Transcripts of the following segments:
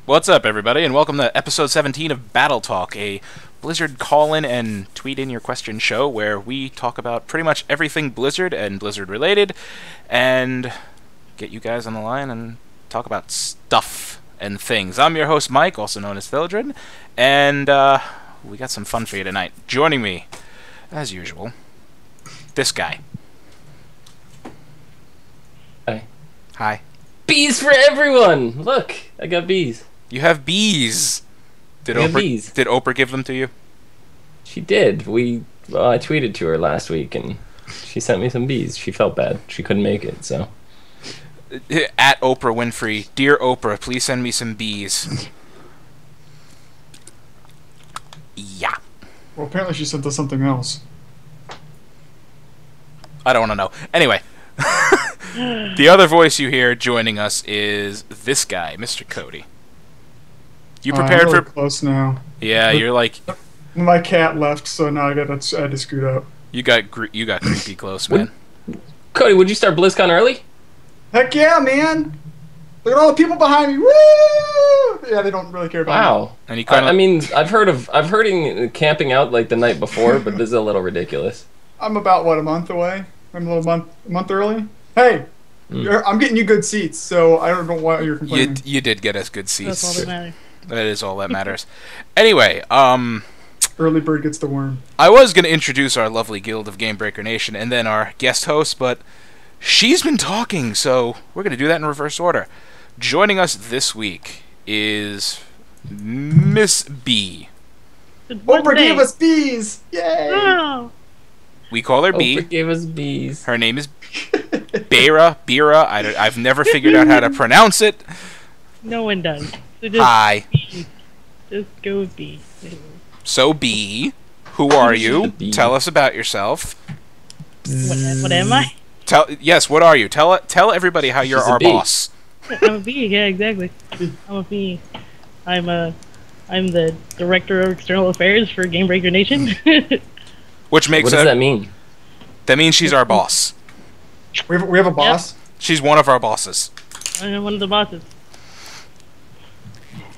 What's up, everybody, and welcome to episode 17 of Battle Talk, a Blizzard call-in and tweet-in your question show where we talk about pretty much everything Blizzard and Blizzard-related, and get you guys on the line and talk about stuff and things. I'm your host, Mike, also known as Thildred, and we got some fun for you tonight. Joining me, as usual, this guy. Hi. Hi. Bees for everyone! Look, I got bees. You have bees. Did Oprah give them to you? She did. I tweeted to her last week, and she sent me some bees. She felt bad. She couldn't make it, so. At Oprah Winfrey, dear Oprah, please send me some bees. Yeah. Well, apparently she sent us something else. I don't want to know. Anyway. The other voice you hear joining us is this guy, Mr. Cody. You prepared I'm really for... close now. Yeah, you're like... My cat left, so now I had to scoot up. You got creepy close, man. Cody, would you start BlizzCon early? Heck yeah, man! Look at all the people behind me. Woo! Yeah, they don't really care about me. Wow. And you kind of... I mean, I've heard camping out like the night before, but this is a little ridiculous. I'm about, what, a month away? I'm a month early? Hey! I'm getting you good seats, so I don't know why you're complaining. You did get us good seats. That's all that matters. That is all that matters. Anyway, Early bird gets the worm. I was going to introduce our lovely guild of Gamebreaker Nation and then our guest host, but she's been talking, so we're going to do that in reverse order. Joining us this week is Miss B. Oprah gave us bees! Yay! Oh. We call her B. Oprah gave us bees. Her name is Bira. I've never figured out how to pronounce it. No one does. So just Hi. B. Just go with B. So B, who are you? B. Tell us about yourself. What am I? Yes, what are you? Tell everybody how you're She's a our bee. boss. I'm a B. Yeah, exactly. I'm a B. I'm the director of external affairs for Gamebreaker Nation. Which makes What does that mean? That means she's our boss. We have a boss? She's one of our bosses. I'm one of the bosses.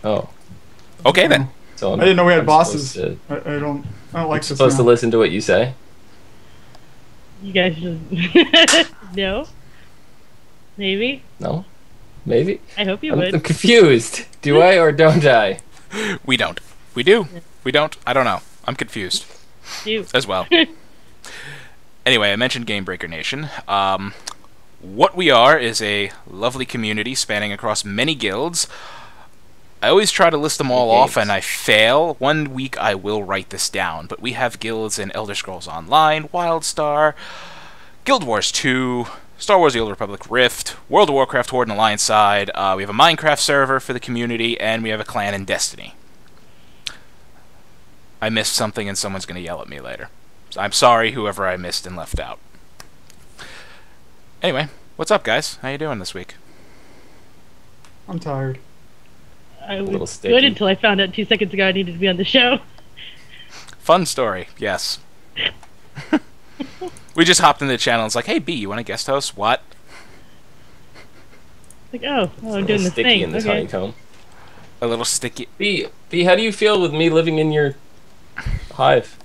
Oh. Okay then. So I didn't know we had I'm bosses. supposed I don't like this supposed to now. listen to what you say? You guys should. No. Maybe. No? Maybe? I hope you I'm would. confused. Do I or don't I? We don't. We do. We don't. I don't know. I'm confused You. as well. Anyway, I mentioned Gamebreaker Nation. What we are is a lovely community spanning across many guilds. I always try to list them all off, and I fail. One week I will write this down, but we have guilds in Elder Scrolls Online, WildStar, Guild Wars 2, Star Wars The Old Republic Rift, World of Warcraft Horde and Alliance side, we have a Minecraft server for the community, and we have a clan in Destiny. I missed something and someone's going to yell at me later. So I'm sorry, whoever I missed and left out. Anyway, what's up, guys? How you doing this week? I'm tired. I little was sticky. good until I found out 2 seconds ago I needed to be on the show. Fun story, yes. We just hopped into the channel and it's like, hey, B, you want to guest host? What? Like, I'm It's a little doing this sticky thing. in this Okay. honeycomb. A little sticky. B, how do you feel with me living in your hive?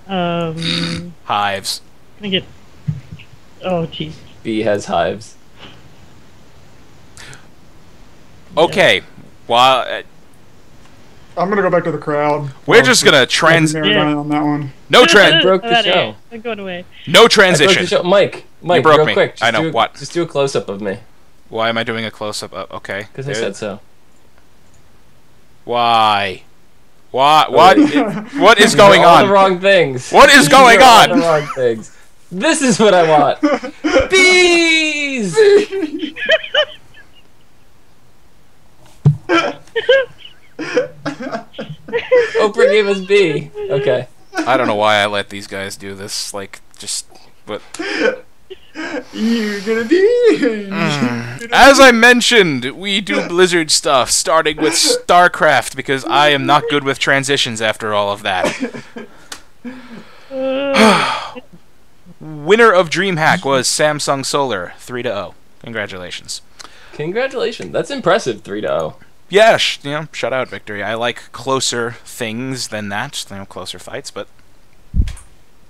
Hives. Can I get... Oh, jeez. B has hives. Okay, well, I'm gonna go back to the crowd. we're just gonna Narrow on that one. no trans broke the I'm outta show. here. I'm going away. no I broke the transition. show. Mike, broke real me. quick. I know, what? Just do a close-up of me. Why am I doing a close up? Okay. Because I said so. Why? What? What is going all on? the wrong things. What is going All on? the wrong things. This is what I want. Bees! Oprah gave us B. Okay. I don't know why I let these guys do this. Like, just but You're gonna be. As I mentioned, we do Blizzard stuff, starting with StarCraft, because I am not good with transitions after all of that. Winner of DreamHack was Samsung Solar, 3-0. Congratulations. Congratulations. That's impressive, 3-0. Yeah, shutout victory. I like closer things than that, closer fights, but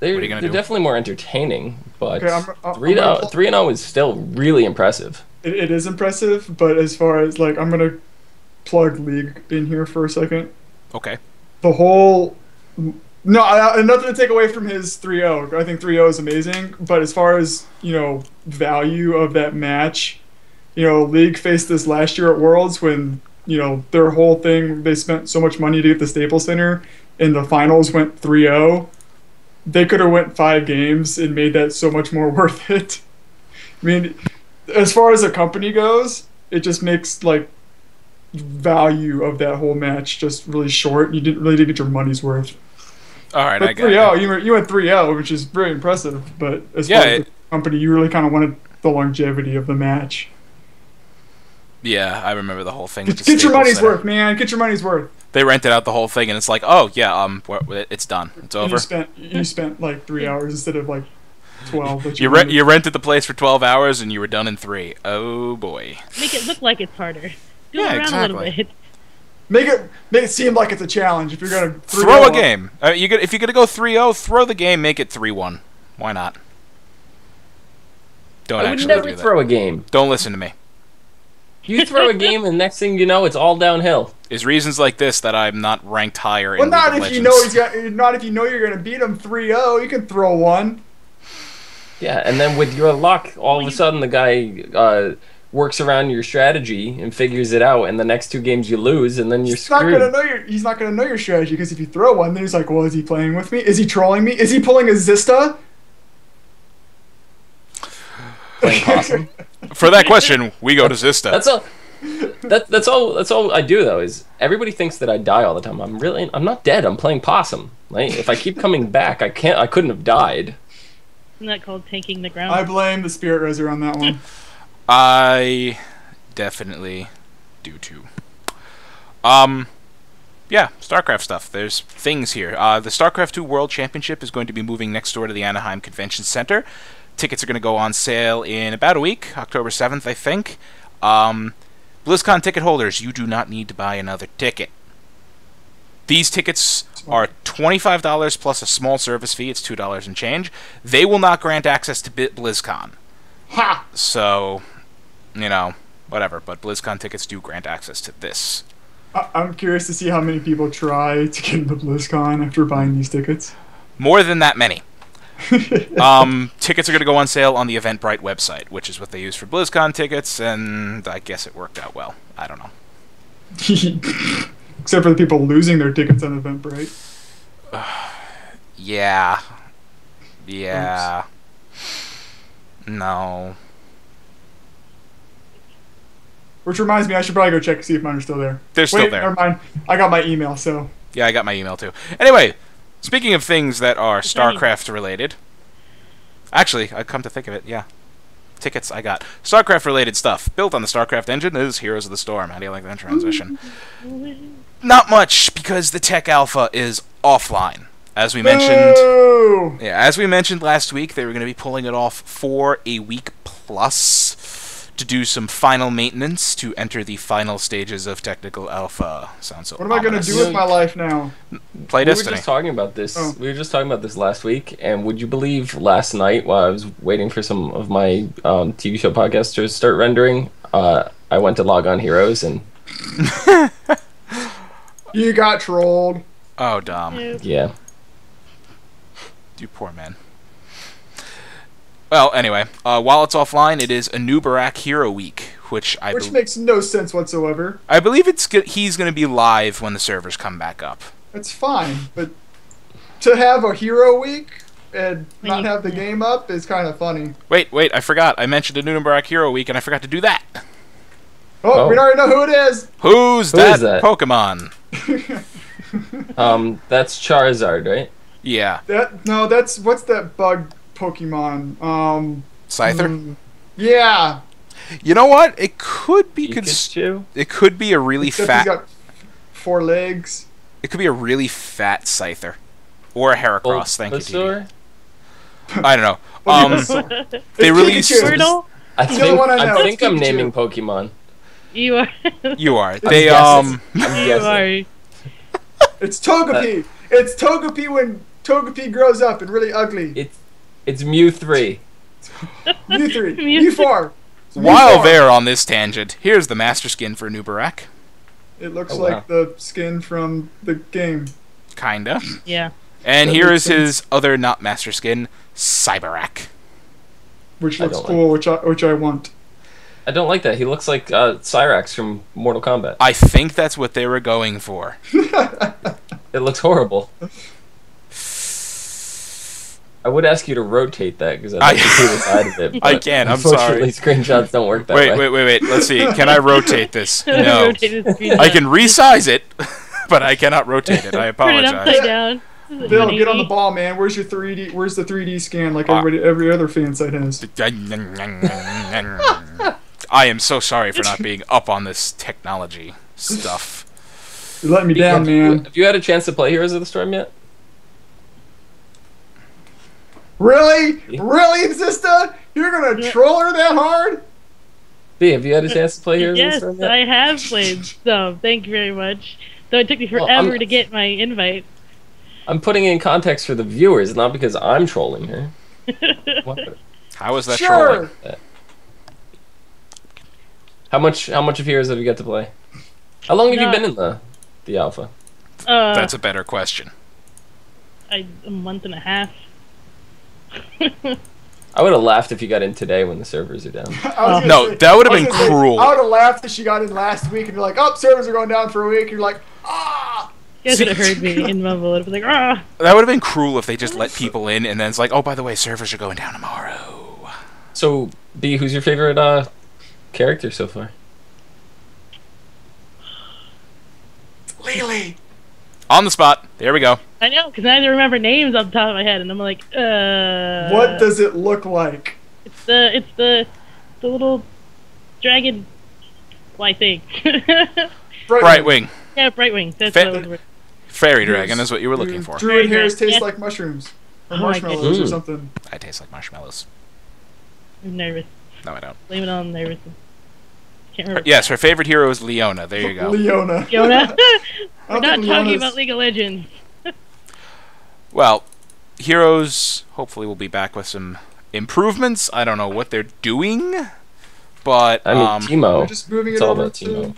They're what are you gonna do? definitely more entertaining, but Okay, 3-0 is still really impressive. It is impressive, but as far as like, I'm gonna plug League in here for a second. okay. The whole nothing to take away from his 3-0. I think 3-0 is amazing, but as far as value of that match, League faced this last year at Worlds when their whole thing, they spent so much money to get the Staples Center, and the finals went 3-0. They could have went 5 games and made that so much more worth it. I mean, as far as a company goes, it just makes like value of that whole match just really short. You didn't get your money's worth. All right, But I got 3-0, you went 3-0, which is very impressive. But as far as the company, you really kind of wanted the longevity of the match. Yeah, I remember the whole thing. With the Get your Staples money's Center. worth, man. Get your money's worth. They rented out the whole thing, and it's like, oh yeah, it's done. It's And over. you spent like 3 hours instead of like 12. That You rented the place for 12 hours, and you were done in 3. Oh boy. Make it look like it's harder. Do Yeah, it around a little exactly. bit. Make it seem like it's a challenge. If you're gonna 3-0 Throw a game. If you're gonna go 3-0, throw the game. Make it 3-1. Why not? Don't I would actually never do that. throw a game. Don't listen to me. You throw a game, and next thing you know, it's all downhill. It's reasons like this that I'm not ranked higher Well, in not League of if you Legends. know not if you know you're gonna beat him 3-0. You can throw one. Yeah, and then with your luck, all of a sudden the guy works around your strategy and figures it out, and the next 2 games you lose, and then you're He's not screwed. gonna know your strategy, because if you throw one, then he's like, well, is he playing with me? Is he trolling me? Is he pulling a Zista? Playing possum. For that question, we go to Zista. That's all. That's all I do though. Is everybody thinks that I die all the time? I'm not dead. I'm playing possum. Like, if I keep coming back, I couldn't have died. Isn't that called tanking the ground? I blame the Spirit Razor on that one. I definitely do too. Yeah, StarCraft stuff. There's things here. The StarCraft 2 World Championship is going to be moving next door to the Anaheim Convention Center. Tickets are going to go on sale in about a week, October 7th, I think. BlizzCon ticket holders, you do not need to buy another ticket. These tickets are $25 plus a small service fee. It's $2 and change. They will not grant access to BlizzCon. Ha! So, whatever. But BlizzCon tickets do grant access to this. I'm curious to see how many people try to get into BlizzCon after buying these tickets. More than that many. Tickets are going to go on sale on the Eventbrite website, which is what they use for BlizzCon tickets, and I guess it worked out well. I don't know. Except for the people losing their tickets on Eventbrite. Yeah. No. Which reminds me, I should probably go check to see if mine are still there. They're still Wait, there. never mind. I got my email, so. Yeah, I got my email too. Anyway, speaking of things that are StarCraft related. Actually, I come to think of it, yeah. Tickets I got. StarCraft related stuff. Built on the StarCraft engine is Heroes of the Storm. How do you like that transition? Not much, because the tech alpha is offline. As we mentioned, Boo! as we mentioned last week, they were going to be pulling it off for a week plus to do some final maintenance to enter the final stages of technical alpha. Sounds so What am I going to ominous. do with my life now? Play We were Destiny. just talking about this. Oh. We were just talking about this last week, and would you believe last night while I was waiting for some of my TV show podcasts to start rendering, I went to log on Heroes, and You got trolled. Oh, Dom. yeah. You poor man. Well, anyway, while it's offline, it is a New Barak Hero Week, which Which makes no sense whatsoever. I believe he's going to be live when the servers come back up. That's fine, but to have a hero week and not Wait. have the game up is kind of funny. Wait, I forgot. I mentioned a New Barak Hero Week, and I forgot to do that. Oh, Oh. we already know who it is. Who's Who that, is that? Pokemon? That's Charizard, right? Yeah. That's what's that bug Pokemon? Scyther. Yeah. You know what? It could be Pikachu? it could be a really Except fat. he's got 4 legs. It could be a really fat Scyther, or a Heracross. Thank you. Bulbasaur? TD. I don't know. Bulbasaur. They released. Pikachu. Squirtle, I the only one I know. I think It's I'm Pikachu. naming Pokemon. you are. You are. I'm They guessing. I'm You guessing. are. It's Togepi. It's Togepi when Togepi grows up and really ugly. It's Mew 3. Mew 3. Mew Mew 4. It's Mew While 4. they're on this tangent, here's the Master Skin for Nubarak. It looks Oh, like wow. the skin from the game. Kinda. Yeah. And That here makes is his other not Master Skin, Cyberak. Which I looks don't cool, which I want. I don't like that. He looks like Cyrax from Mortal Kombat. I think that's what they were going for. It looks horrible. I would ask you to rotate that because I'd like to see the side of it. I but can't, I'm unfortunately, screenshots don't work that way. Wait. Let's see. Can I rotate this? No. Rotate the screen I down. can resize it, but I cannot rotate it. I Turn it apologize. upside down. This is Bill, get on the 180. ball, man. Where's your 3D? Where's the 3D scan like every other fan site has? I am so sorry for not being up on this technology stuff. You're letting me down, man. Have you had a chance to play Heroes of the Storm yet? Really? Really, Zista? You're gonna troll her that hard? B, have you had a chance to play Heroes Yes, of the Storm yet? I have played some. Thank you very much. Though it took me Well, forever I'm- to get my invite. I'm putting it in context for the viewers, not because I'm trolling her. What? How is that Sure. trolling? How much of Heroes have you got to play? How long have you No. been in the alpha? That's a better question. A month and a half. I would have laughed if you got in today when the servers are down. I was gonna No, say- that would have I was been gonna say, cruel. I would have laughed if she got in last week and be like, "Oh, servers are going down for a week." You're like, "Ah." You guys would have heard me in Mumble. It'd be like, ah. That would have been cruel if they just let people in and then it's like, oh, by the way, servers are going down tomorrow. So, B, who's your favorite character so far? Lily. On the spot. There we go. I know, because I had to remember names off the top of my head, and I'm like, What does it look like? It's the little dragon fly thing. Brightwing. Yeah, Brightwing. That's Fa- what I was. Fairy Dragon is what you were looking for. Druid hairs taste Yeah. like mushrooms. Or Oh my marshmallows or goodness. something. I taste like marshmallows. I'm nervous. No, I don't. Blame it on nervous. Can't remember. Yes, her favorite hero is Leona. There you go. Leona. Fiona. I We're don't not think talking Leona's- about League of Legends. Well, Heroes hopefully will be back with some improvements. I don't know what they're doing, but I mean, Teemo. They're just moving It's it all over about to. Teemo.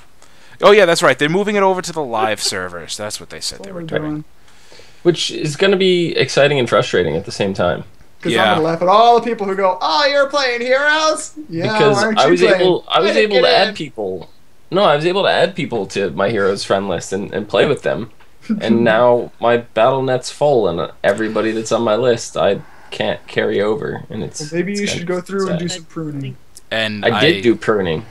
oh yeah, that's right. They're moving it over to the live servers. That's what they said they were doing. Which is going to be exciting and frustrating at the same time. Because Yeah. I'm gonna laugh at all the people who go, "Oh, you're playing Heroes." Yeah, Because why aren't I you was playing? able Get to add in. people. No, I was able to add people to my Heroes friend list and play with them. And now my battle net's full, and everybody that's on my list I can't carry over, and it's. Well, maybe it's you kind should of go through and do sad. some pruning. And I did do pruning.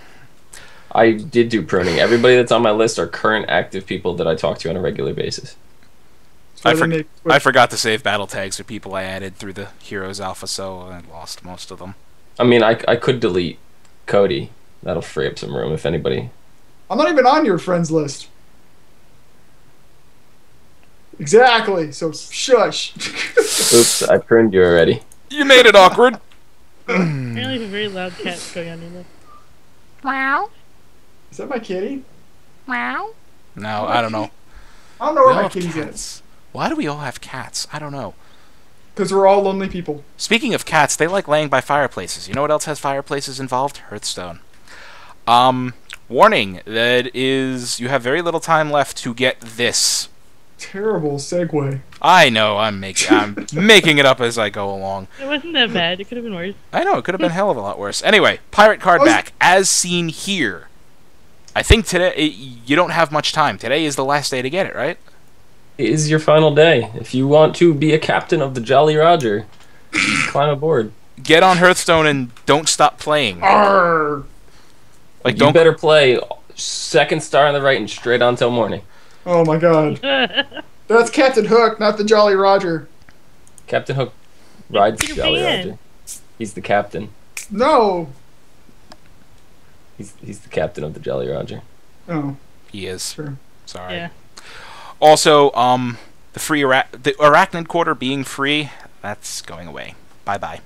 Everybody that's on my list are current active people that I talk to on a regular basis. That's why I they for- make- I forgot to save battle tags for people I added through the Heroes Alpha, so I lost most of them. I mean, I could delete Cody. That'll free up some room if anybody. I'm not even on your friends list. Exactly. So shush. Oops, I pruned you already. You made it awkward. Apparently, there's a very loud cat going on in there. Is that my kitty? No, I don't know. I don't know We where all my have kitty's at. cats. Why do we all have cats? I don't know. Because we're all lonely people. Speaking of cats, they like laying by fireplaces. You know what else has fireplaces involved? Hearthstone. Warning, that is, you have very little time left to get this. Terrible segue. I know, I'm making it up as I go along. It wasn't that bad. It could have been worse. I know, it could have been a hell of a lot worse. Anyway, pirate card back, as seen here. I think today, you don't have much time. Today is the last day to get it, right? It is your final day. If you want to be a captain of the Jolly Roger, climb aboard. Get on Hearthstone and don't stop playing. Arr! Like, You don't better play second star on the right and straight on till morning. Oh my god. That's Captain Hook, not the Jolly Roger. Captain Hook rides the Peter Jolly Pan. Roger. He's the captain. No. He's the captain of the Jolly Roger. Oh, He is. sure. Sorry. Yeah. Also, the Arachnid Quarter being free, that's going away. Bye-bye.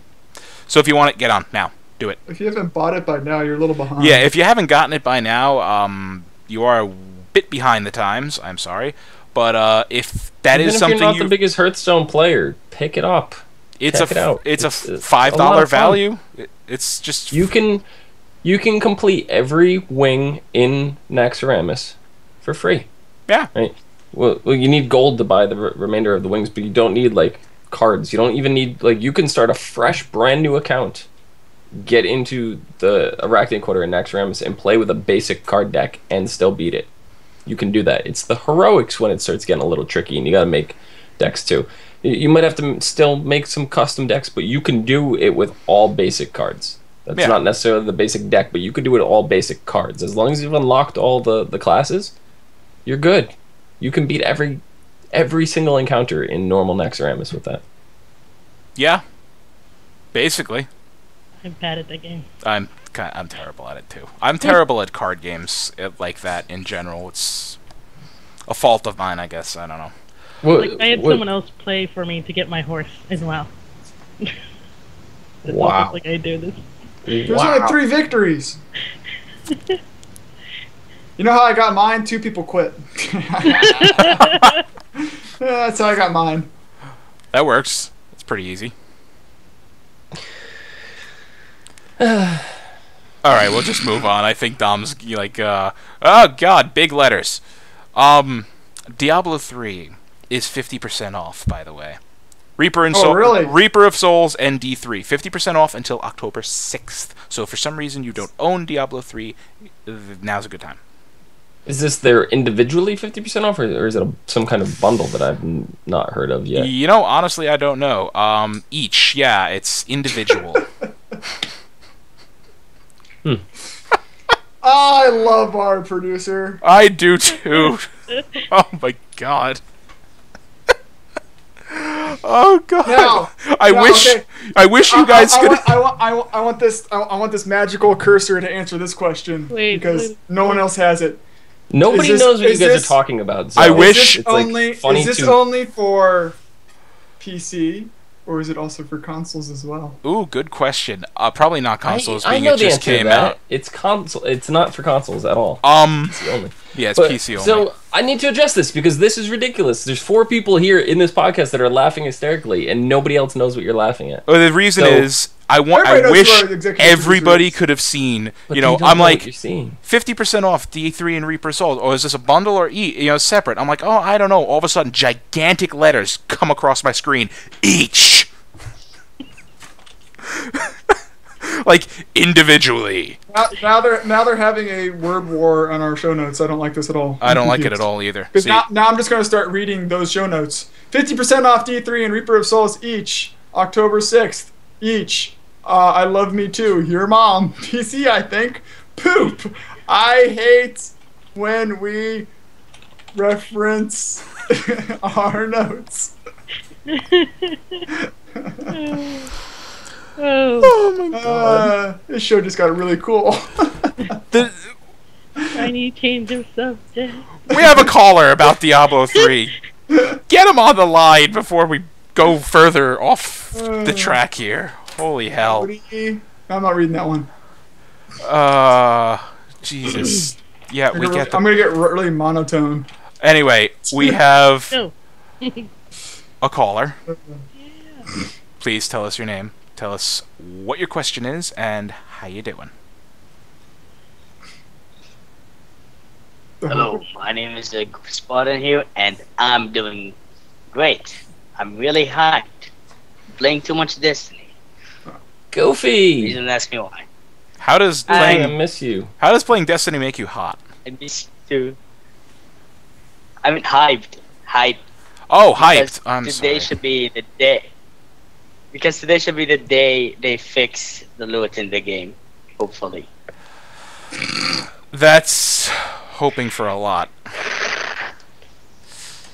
So if you want it, get on now. Do it. If you haven't bought it by now, you're a little behind. Yeah, if you haven't gotten it by now, you are a bit behind the times. I'm sorry. But if that Even is if something you're not the biggest Hearthstone player, pick it up. it's check it out. it's a It's a lot $5 of fun. value. It's just You can complete every wing in Naxxramas for free. yeah. Right. Well, you need gold to buy the remainder of the wings, but you don't need like cards. You don't even need like you can start a fresh, brand new account, get into the Arachnid Quarter in Naxxramas, and play with a basic card deck and still beat it. You can do that. It's the heroics when it starts getting a little tricky, and you got to make decks too. You might have to still make some custom decks, but you can do it with all basic cards. That's Yeah. not necessarily the basic deck, but you can do it with all basic cards. As long as you've unlocked all the classes, you're good. You can beat every single encounter in normal Naxxramas with that. Yeah. Basically. I'm bad at that game. I'm terrible at it too. I'm terrible at card games like that in general. It's a fault of mine, I guess. I don't know. Like, I had someone else play for me to get my horse as well. It's Wow. almost like I do this. There's only 3 victories. You know how I got mine? 2 people quit. Yeah, that's how I got mine. That works. It's pretty easy. Alright, we'll just move on. I think Dom's like, oh god, big letters. Diablo 3 is 50% off, by the way. Reaper and Oh, really? Reaper of Souls and D3, 50% off until October 6th. So if for some reason you don't own Diablo 3, now's a good time. Is this their individually 50% off, or is it some kind of bundle that I've not heard of yet? You know, honestly, I don't know. Each, yeah, it's individual. I love our producer. I do too. Oh my god. Oh god. Now, I now, wish okay. I wish you guys could. I want this magical cursor to answer this question Wait, because wait. no one else has it. Nobody Is this- knows what you is guys this- are talking about. So I Is wish- this it's like only funny is this to only for PC or is it also for consoles as well? Ooh, good question. Probably not consoles, I being know it the just answer to came that. out. It's console. It's not for consoles at all. It's the only. Yeah, it's But, PC only. So I need to address this because this is ridiculous. There's 4 people here in this podcast that are laughing hysterically, and nobody else knows what you're laughing at. Well, the reason So- is I Everybody knows wish who our executive everybody producer is. could have seen. But You know, you don't I'm know what like you're seeing. 50% off D3 and Reaper Souls. Or is this a bundle or separate? I'm like, oh, I don't know. All of a sudden, gigantic letters come across my screen. Each. Like individually. Now they're having a word war on our show notes. I don't like this at all. I don't like it at all either. Because See, now I'm just going to start reading those show notes. 50% off D3 and Reaper of Souls each. October 6th each. I love me too. Your mom. PC, I think. Poop. I hate when we reference our notes. Oh, This show just got really cool. I need change of subject. we have a caller about Diablo 3. Get him on the line before we go further off the track here. Holy hell. I'm not reading that one. Jesus. Yeah, we get I'm the... going to get really monotone. Anyway, we have No. a caller. Please tell us your name. Tell us what your question is and how you doing. Hello, my name is Spartan here, and I'm doing great. I'm really hyped. Playing too much Destiny. Goofy. Reason ask me why. How does I playing miss you. Destiny make you hot? I miss you. I mean hyped. Hyped. Oh, Because hyped. I'm today sorry. should be the day. Because today should be the day they fix the loot in the game. Hopefully. That's hoping for a lot.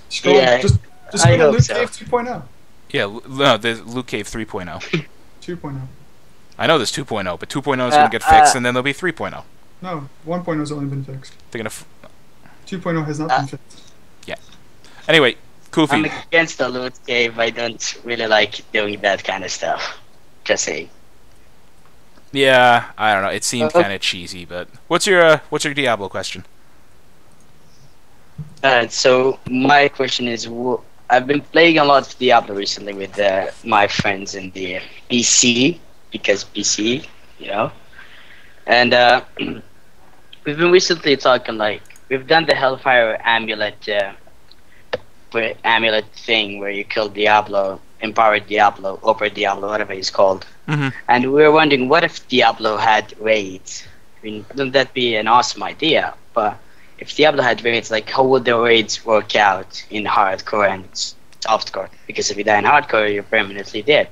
Just go, Yeah, just I go to hope Luke so. Cave 2.0. Yeah, no, there's Luke Cave 3.0. 2.0. I know there's 2.0, but 2.0 is going to get fixed, and then there'll be 3.0. No, 1.0 has only been fixed. They're gonna. 2.0 has not been fixed. Anyway, I'm Kofi. against the loot cave. I don't really like doing that kind of stuff. Just saying. Yeah, I don't know. It seemed kind of cheesy, but what's your Diablo question? So my question is, I've been playing a lot of Diablo recently with my friends in the PC, because PC, and we've been recently talking, like, we've done the Hellfire amulet thing where you kill Diablo, empowered Diablo, Upper Diablo, whatever he's called. Mm-hmm. And we were wondering, what if Diablo had raids? I mean, wouldn't that be an awesome idea? But if Diablo had raids, like, how would the raids work out in hardcore and softcore? Because if you die in hardcore, you're permanently dead.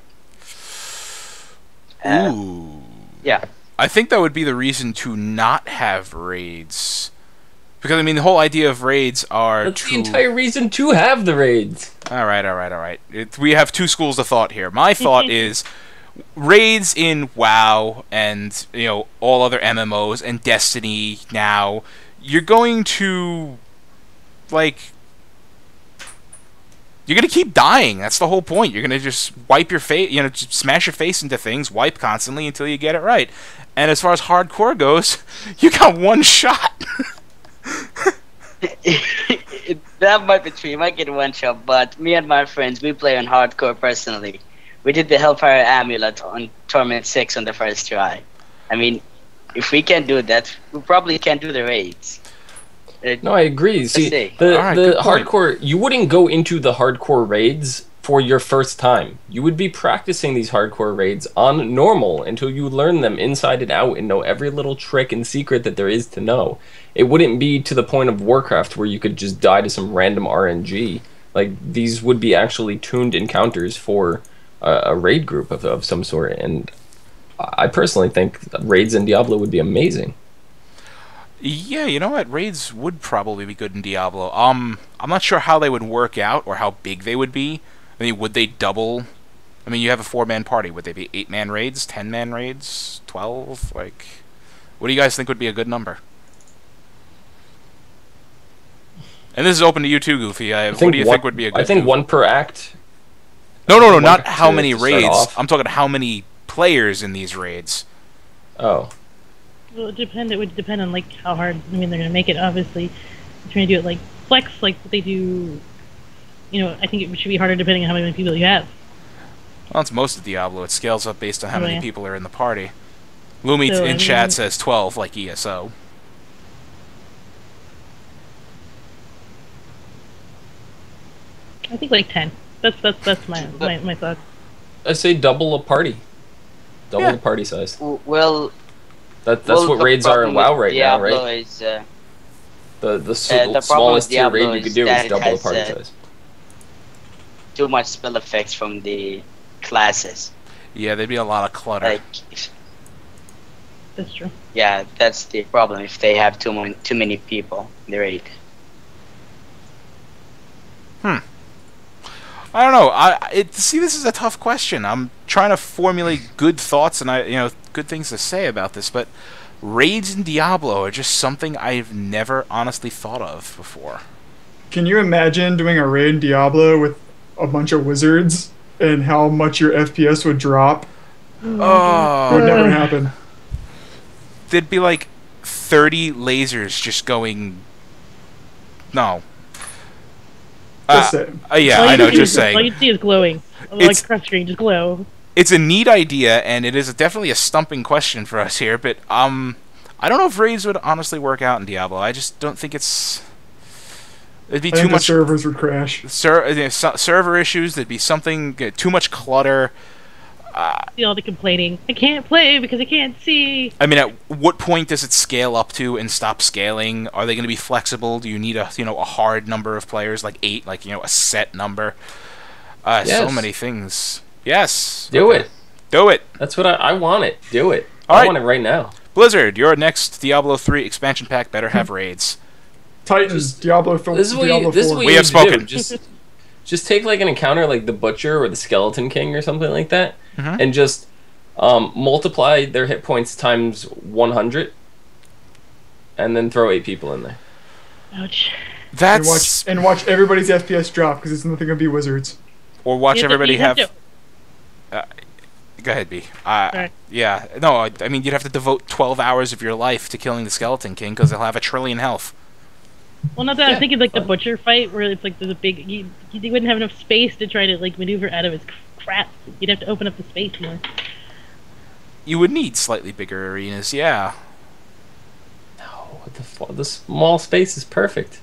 Ooh. Yeah. I think that would be the reason to not have raids. Because, I mean, the whole idea of raids are That's the entire reason to have the raids. Alright. We have two schools of thought here. My thought is raids in WoW and, all other MMOs and Destiny now, you're going to, like... You're going to keep dying. That's the whole point. You're going to just wipe your face, just smash your face into things, wipe constantly until you get it right. And as far as hardcore goes, you got one shot. That might be true. You might get one shot, but me and my friends, we play on hardcore personally. We did the Hellfire Amulet on Torment 6 on the first try. I mean, if we can do that, we probably can't do the raids. No, I agree. See, Alright, good the point. hardcore, you wouldn't go into the hardcore raids for your first time. You would be practicing these hardcore raids on normal until you learn them inside and out and know every little trick and secret that there is to know. It wouldn't be to the point of Warcraft where you could just die to some random RNG. Like, these would be actually tuned encounters for a raid group of some sort, and I personally think raids in Diablo would be amazing. Yeah, you know what? Raids would probably be good in Diablo. I'm not sure how they would work out or how big they would be. I mean, would they double? I mean, you have a 4-man party. Would they be 8-man raids, 10-man raids, 12? Like, what do you guys think would be a good number? And this is open to you too, Goofy. What do you think would be a good? I think one per act. No, one not how to many start raids. off. I'm talking how many players in these raids. Oh. Well, it would depend on, like, how hard, they're going to make it, obviously. If you're going to do it, like, flex, like what they do, I think it should be harder depending on how many people you have. Well, it's most of Diablo. It scales up based on how Oh, many yeah. people are in the party. Lumi So, in chat says 12, like ESO. I think, like, 10. That's my thought. I say double a party. Double Yeah. the party size. Well, That's well, what the raids are in problem WoW with right now, Diablo right? Is, The problem with smallest tier Diablo raid you could is do that is it double the has, party size. too much spell effects from the classes. Yeah, there'd be a lot of clutter. Like, That's true. yeah, that's the problem if they have too many people in the raid. I don't know. See, this is a tough question. I'm trying to formulate good thoughts and good things to say about this, but raids in Diablo are just something I've never honestly thought of before. Can you imagine doing a raid in Diablo with a bunch of wizards and how much your FPS would drop? It would Oh, never happen. there'd be like 30 lasers just going. No. Just saying. Yeah, All I you know. see Just is- All saying. you see is glowing. It's- Like cross screen, just glow. It's a neat idea, and it is definitely a stumping question for us here. But I don't know if raids would honestly work out in Diablo. I just don't think it's. It'd be I too think the much servers would crash. server issues. There'd be something too much clutter. See all the complaining. I can't play because I can't see. I mean, at what point does it scale up to and stop scaling? Are they going to be flexible? Do you need a hard number of players, like 8, like a set number? So Yes. many things. Yes. Do Okay. it. Do it. That's what I want it. Do it. All I right. want it right now. Blizzard, your next Diablo 3 expansion pack better have raids. Titans, Diablo 4. This is what Diablo you, this is 4. what We you have need to spoken. do. Just take like an encounter like the Butcher or the Skeleton King or something like that, Mhm. and just Multiply their hit points times 100, and then throw 8 people in there. Ouch. That's And watch everybody's FPS drop because it's nothing gonna be wizards. or watch You everybody you have have. to- Go ahead, B. Sorry. Yeah, no, I mean you'd have to devote 12 hours of your life to killing the Skeleton King because they'll have a trillion health. Well, not that I Yeah, was thinking like the fine. butcher fight where it's like there's a big. You wouldn't have enough space to try to like maneuver out of his crap. You'd have to open up the space more. You would need slightly bigger arenas, yeah. No, what the fuck? The small space is perfect.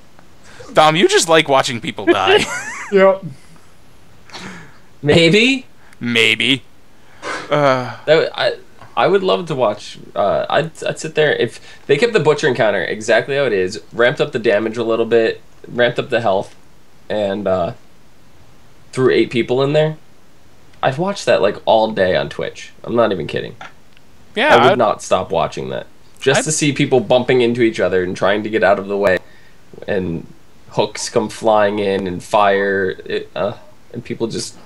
Dom, you just like watching people die. Yep. Maybe. Maybe. I would love to watch. I'd sit there if they kept the butcher encounter exactly how it is, ramped up the damage a little bit, ramped up the health, and threw 8 people in there. I'd watch that like all day on Twitch. I'm not even kidding. Yeah, I would not stop watching that just I'd- to see people bumping into each other and trying to get out of the way, and hooks come flying in and fire, and people just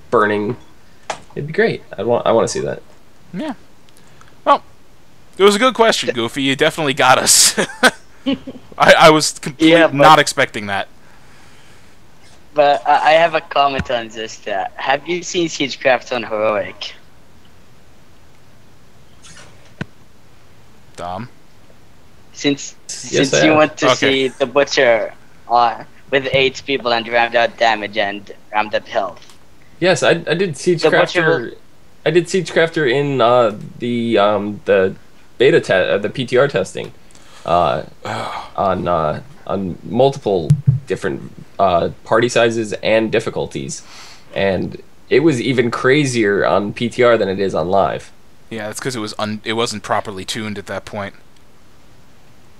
burning. It'd be great. I want to see that. Yeah. Well, it was a good question, Goofy. You definitely got us. I was completely Yeah, but- not expecting that. But I have a comment on this. Have you seen Siegecraft on Heroic? Dom. Since Yes, I you have. want to Okay. see the butcher with 8 people and rammed out damage and rammed up health. Yes, I did The butcher Siegecrafter. I did Siegecrafter in the beta the PTR testing, on multiple different party sizes and difficulties, and it was even crazier on PTR than it is on live. Yeah, that's because it wasn't properly tuned at that point.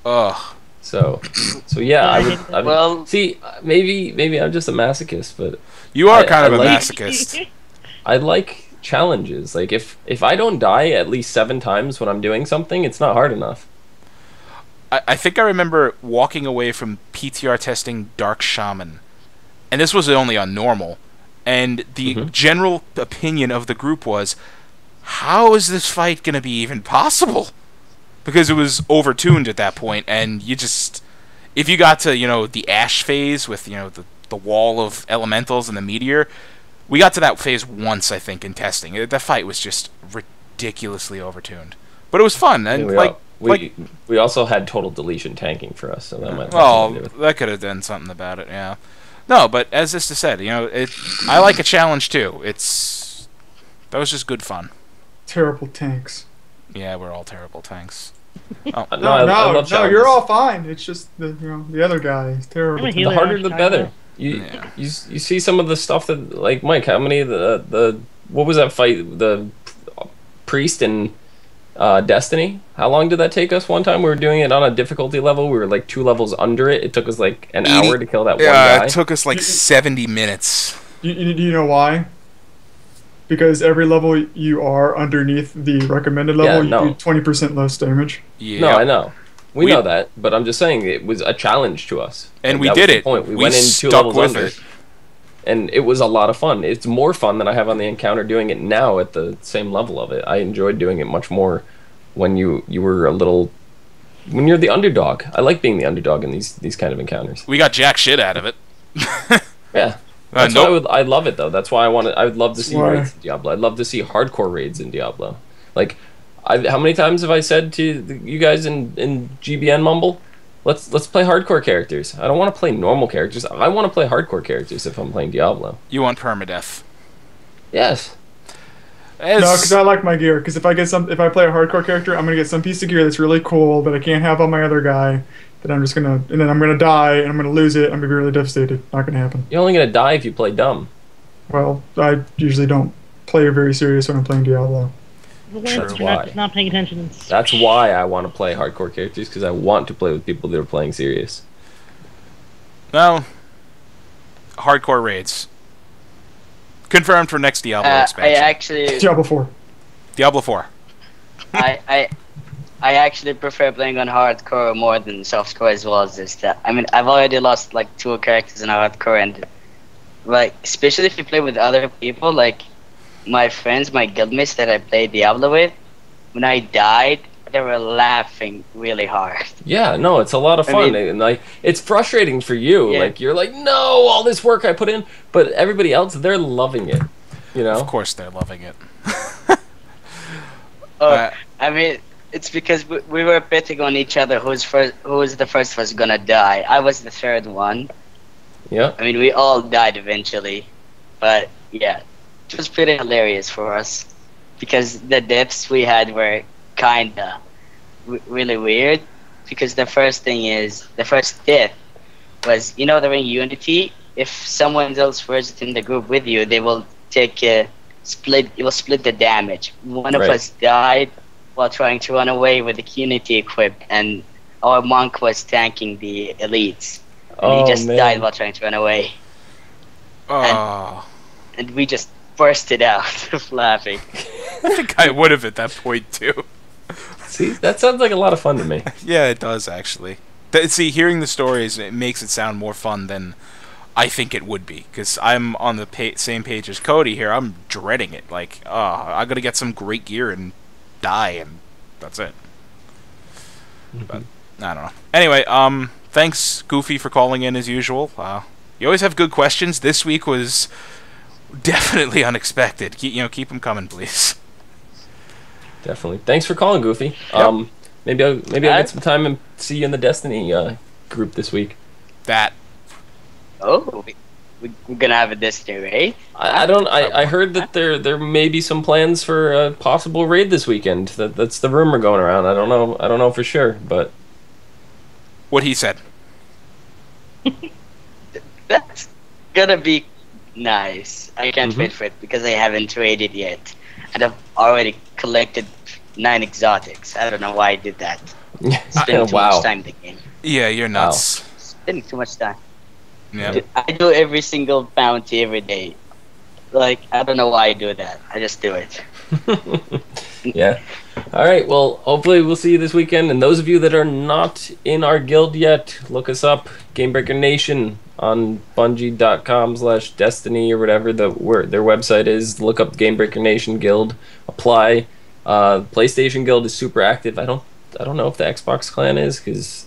Ugh. So yeah, I would. Well- see, maybe I'm just a masochist, but You are I kind of a like- masochist. I like challenges. Like if I don't die at least 7 times when I'm doing something, it's not hard enough. I think I remember walking away from PTR testing Dark Shaman, and this was only on normal, and the Mhm. general opinion of the group was, how is this fight going to be even possible? Because it was overtuned at that point, and you just, if you got to, the ash phase with, the wall of elementals and the meteor, we got to that phase once, I think, in testing. The fight was just ridiculously overtuned. But it was fun, and We also had total deletion tanking for us, so that might. have well, something to do with it. that could have done something about it, yeah. No, but as this is said, I like a challenge too. That was just good fun. Terrible tanks. Yeah, we're all terrible tanks. No, No, I love no, challenges. you're all fine. It's just the other guy is terrible. I'm a The healer. harder the better. You, Yeah. you you see some of the stuff that, like, Mike, how many of the what was that fight, the priest in Destiny? How long did that take us? One time we were doing it on a difficulty level. We were like 2 levels under it. It took us like an 80 hour to kill that one Yeah, guy. it took us like 70 minutes. You know why? Because every level you are underneath the recommended level, Yeah, no. you do 20% less damage. Yeah. No, I know. We We- know that, but I'm just saying it was a challenge to us. And Like, we that did was the it. point. We We went in 2 stuck levels with under. it. And it was a lot of fun. It's more fun than I have on the encounter doing it now at the same level of it. I enjoyed doing it much more when you were a little, when you're the underdog. I like being the underdog in these kind of encounters. We got jack shit out of it. Yeah. That's why nope. I love it though. That's why I would love to see Why? raids in Diablo. I'd love to see hardcore raids in Diablo. Like, how many times have I said to you guys in GBN Mumble, let's play hardcore characters. I don't want to play normal characters. I want to play hardcore characters if I'm playing Diablo. You want permadeath. Yes. As- No, because I like my gear. Because if I play a hardcore character, I'm gonna get some piece of gear that's really cool that I can't have on my other guy. That I'm just gonna, and then I'm gonna die and I'm gonna lose it. I'm gonna be really devastated. Not gonna happen. You're only gonna die if you play dumb. Well, I usually don't play very serious when I'm playing Diablo. Sure, You're not paying attention. That's why I want to play hardcore characters, because I want to play with people that are playing serious. No. Hardcore raids. Confirmed for next Diablo I expansion. actually, Diablo 4. Diablo 4. I actually prefer playing on hardcore more than softcore as well as this. That I mean, I've already lost like 2 characters in hardcore, and like especially if you play with other people, like my friends, my guildmates that I played Diablo with, when I died, they were laughing really hard. Yeah, no, it's a lot of I fun, mean- and like it's frustrating for you. Yeah. Like you're like, no, all this work I put in, but everybody else, they're loving it. You know? Of course, they're loving it. Oh, Uh, I mean, it's because we were betting on each other who was the first was gonna die. I was the third one. Yeah. I mean, we all died eventually, but yeah, it was pretty hilarious for us because the deaths we had were kinda really weird. Because the first death was, you know, the ring Unity. If someone else was in the group with you, they will take a split. It will split the damage. One of Right. us died while trying to run away with the Unity equipped, and our monk was tanking the elites. And Oh he just man. died while trying to run away. Oh, And we just bursted out of laughing. I think I would have at that point too. See, that sounds like a lot of fun to me. Yeah, it does actually. See, hearing the stories, it makes it sound more fun than I think it would be. Because I'm on the same page as Cody here. I'm dreading it. Like, I'm gonna get some great gear and die, and that's it. But I don't know. Anyway, thanks Goofy for calling in as usual. You always have good questions. This week was definitely unexpected. Keep them coming, please. Definitely. Thanks for calling, Goofy. Maybe I'll get some time and see you in the Destiny group this week. That. Oh, we're gonna have a Destiny raid? I heard that there may be some plans for a possible raid this weekend. That's the rumor going around. I don't know for sure, but What he said. That's gonna be nice. I can't Mhm. wait for it because I haven't traded yet. And I've already collected 9 exotics. I don't know why I did that. Spending too wow. much time in the game. Yeah, you're nuts. Spending too much time. Yeah. I do every single bounty every day. Like, I don't know why I do that. I just do it. Yeah. All right. Well, hopefully we'll see you this weekend. And those of you that are not in our guild yet, look us up, Gamebreaker Nation, on Bungie.com/Destiny or whatever their website is. Look up Gamebreaker Nation Guild, apply. PlayStation Guild is super active. I don't know if the Xbox clan is because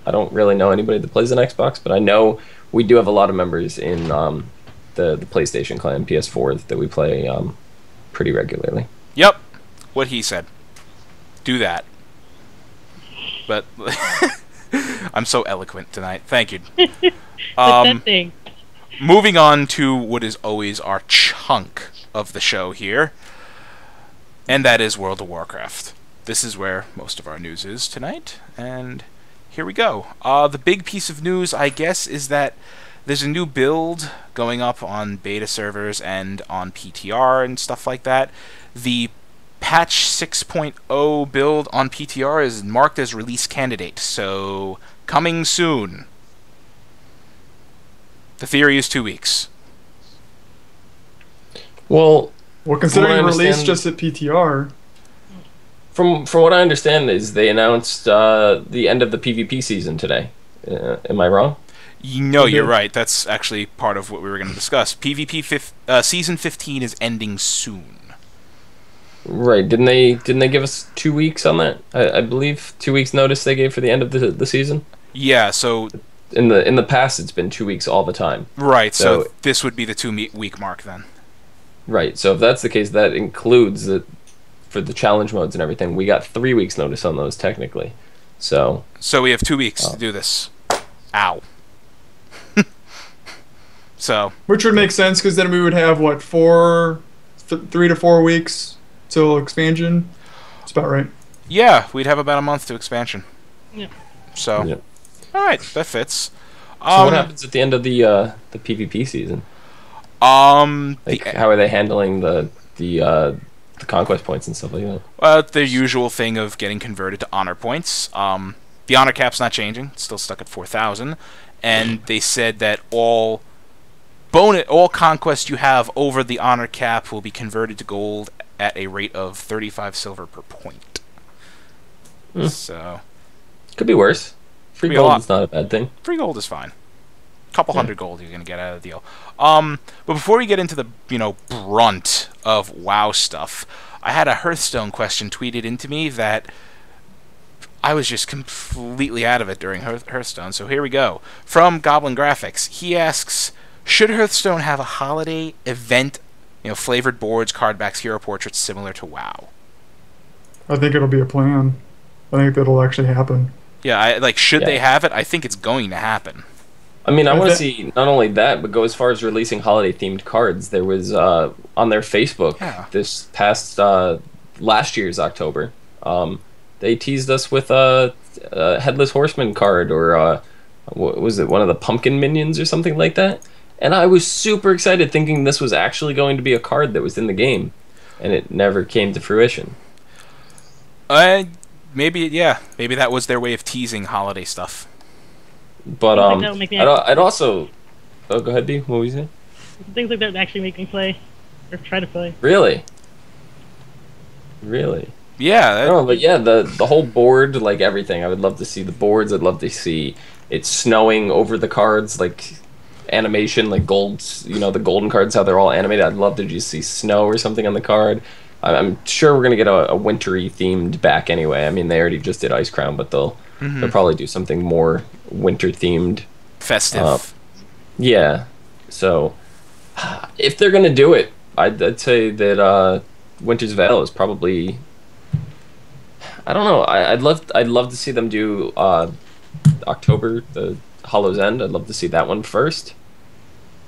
I don't really know anybody that plays on Xbox, but I know we do have a lot of members in the PlayStation clan, PS4, that we play pretty regularly. Yep. What he said. Do that. But I'm so eloquent tonight. Thank you. That thing. Moving on to what is always our chunk of the show here, and that is World of Warcraft. This is where most of our news is tonight, and here we go. The big piece of news, I guess, is that there's a new build going up on beta servers and on PTR and stuff like that. The patch 6.0 build on PTR is marked as release candidate, so coming soon. The theory is 2 weeks. Well, Considering From what I release understand- just at PTR, from what I understand is they announced the end of the PvP season today. Am I wrong? No, you're Okay. right. That's actually part of what we were going to discuss. PvP season 15 is ending soon. Right. Didn't they give us 2 weeks on that? I believe 2 weeks notice they gave for the end of the season. Yeah, so In the past, it's been 2 weeks all the time. right, so So- this would be the 2 week mark then. Right. So if that's the case, that includes that for the challenge modes and everything. We got 3 weeks notice on those technically. So So we have 2 weeks Oh. to do this. Ow. So, which would make sense because then we would have what 3 to 4 weeks till expansion. That's about right. yeah, we'd have about a month to expansion. Yeah. So, Yeah. alright, that fits. So what happens at the end of the PvP season? Like, The, how are they handling the conquest points and stuff like that? the usual thing of getting converted to honor points. The honor cap's not changing; it's still stuck at 4,000. And they said that all conquest you have over the honor cap will be converted to gold at a rate of 35 silver per point. So, Could be worse. Free Could be a lot. gold is not a bad thing. free gold is fine. Couple hundred gold you're gonna get out of the deal. But before we get into the brunt of WoW stuff, I had a Hearthstone question tweeted into me that I was just completely out of it during Hearthstone. So here we go. From Goblin Graphics, he asks, should Hearthstone have a holiday event, flavored boards, card backs, hero portraits similar to WoW? I think it'll be a plan. I think that'll actually happen. Yeah, should they have it? I think it's going to happen. I mean, I want to see not only that, but go as far as releasing holiday-themed cards. There was, on their Facebook, this past, last year's October, they teased us with a Headless Horseman card, or, what was it, one of the Pumpkin Minions or something like that? And I was super excited thinking this was actually going to be a card that was in the game, and it never came to fruition. Maybe that was their way of teasing holiday stuff. But I'd also. Oh, go ahead, D. What were you saying? Things like that actually make me play, or try to play. Really? Yeah. But yeah, the whole board, like everything. I would love to see the boards. I'd love to see it snowing over the cards, like animation, like gold. The golden cards, how they're all animated. I'd love to just see snow or something on the card. I'm sure we're gonna get a wintry themed back anyway. I mean, they already just did Ice Crown, but they'll probably do something more winter themed, festive. Yeah. So if they're gonna do it, I'd say that Winter's Veil is probably. I don't know. I'd love to see them do October, the Hollow's End. I'd love to see that one first.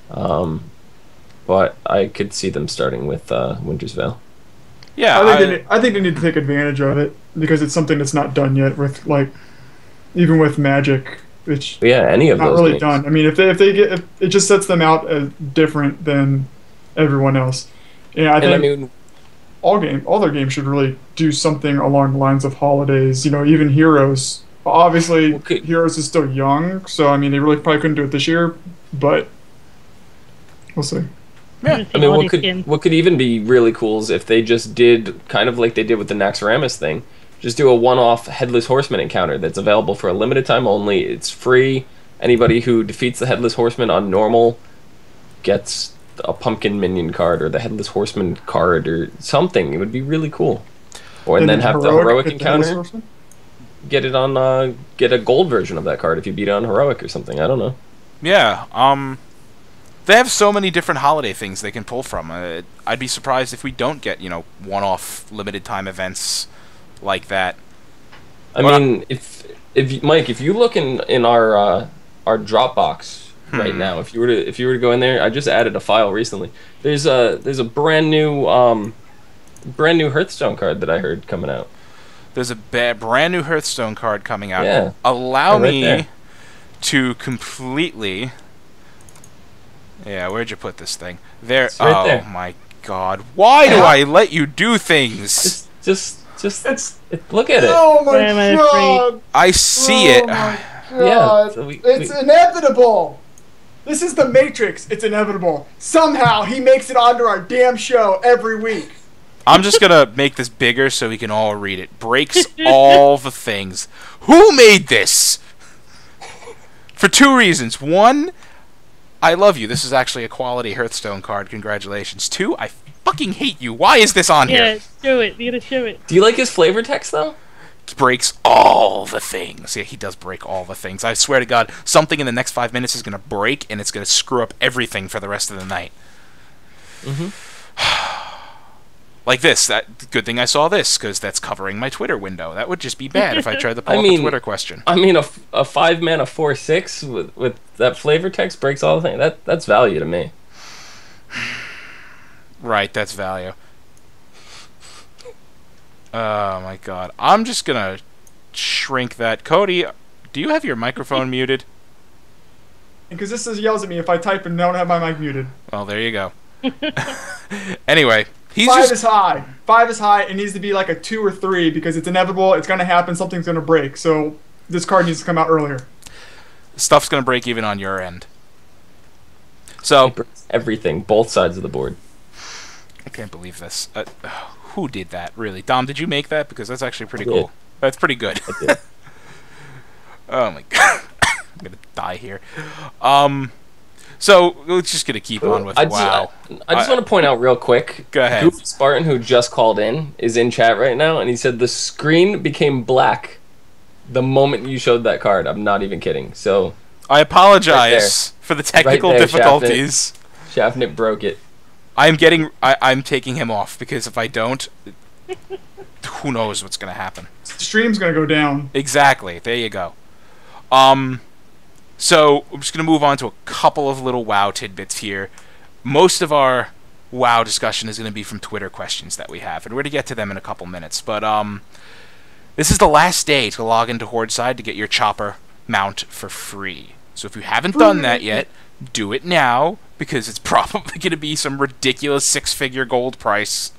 But I could see them starting with Winter's Veil. Yeah, I think they need to take advantage of it because it's something that's not done yet. With even with Magic, it's any of not those really games. done. I mean, if it just sets them out as different than everyone else. Yeah, I think all their games should really do something along the lines of holidays. Even Heroes. Obviously, Heroes is still young, so I mean, they really probably couldn't do it this year, but we'll see. Yeah. I mean, what could even be really cool is if they just did kind of like they did with the Naxxramas thing, just do a one-off Headless Horseman encounter that's available for a limited time only. It's free. Anybody who defeats the Headless Horseman on normal gets a Pumpkin Minion card or the Headless Horseman card or something. It would be really cool. And then have the heroic encounter. Get it on. Get a gold version of that card if you beat it on heroic or something. I don't know. Yeah. They have so many different holiday things they can pull from. I'd be surprised if we don't get, one-off limited time events like that. I mean, if Mike, if you look in our Dropbox right now, if you were to go in there, I just added a file recently. There's a brand new Hearthstone card that I heard coming out. There's a brand new Hearthstone card coming out. Yeah. Allow right me there. to completely. Yeah, where'd you put this thing? There. It's right there. My God! Why do I let you do things? Just look at it. Oh my Why am I God! I see it. God. Yeah, so It's inevitable. This is the Matrix. It's inevitable. Somehow he makes it onto our damn show every week. I'm just gonna make this bigger so we can all read it. Breaks all the things. Who made this? For two reasons. One, I love you. This is actually a quality Hearthstone card. Congratulations. Two, I fucking hate you. Why is this on here? Yeah, show it. You gotta show it. Do you like his flavor text though? Breaks all the things. Yeah, he does break all the things. I swear to God, something in the next 5 minutes is gonna break, and it's gonna screw up everything for the rest of the night. Like this. That good thing I saw this, because that's covering my Twitter window. That would just be bad if I tried to pull up a Twitter question. I mean, a 5-mana 4/6 with that flavor text breaks all the things. That's value to me. Right, that's value. Oh my God. I'm just gonna shrink that. Cody, do you have your microphone muted? Because this yells at me if I type and don't have my mic muted. Well, there you go. Anyway, he's Five just... is high. 5 is high. It needs to be like a 2 or 3 because it's inevitable. It's going to happen. Something's going to break. So this card needs to come out earlier. Stuff's gonna break even on your end. So... It breaks everything, both sides of the board. I can't believe this. Who did that, really? Dom, did you make that? Because that's actually pretty I did. cool. That's pretty good. I did. Oh my God. gonna die here. So we're just gonna keep on with WoW. I just want to point out real quick. Go ahead. Goofy Spartan, who just called in, is in chat right now, and he said the screen became black the moment you showed that card. I'm not even kidding. So I apologize for the technical Right there, difficulties. Shafnit broke it. I'm taking him off because if I don't, who knows what's gonna happen. The stream's gonna go down. Exactly. There you go. So I'm just gonna move on to a couple of little WoW tidbits here. Most of our WoW discussion is gonna be from Twitter questions that we have, and we're gonna get to them in a couple minutes. But this is the last day to log into Horde-Side to get your chopper mount for free. So if you haven't done that yet, do it now because it's probably gonna be some ridiculous six-figure gold price.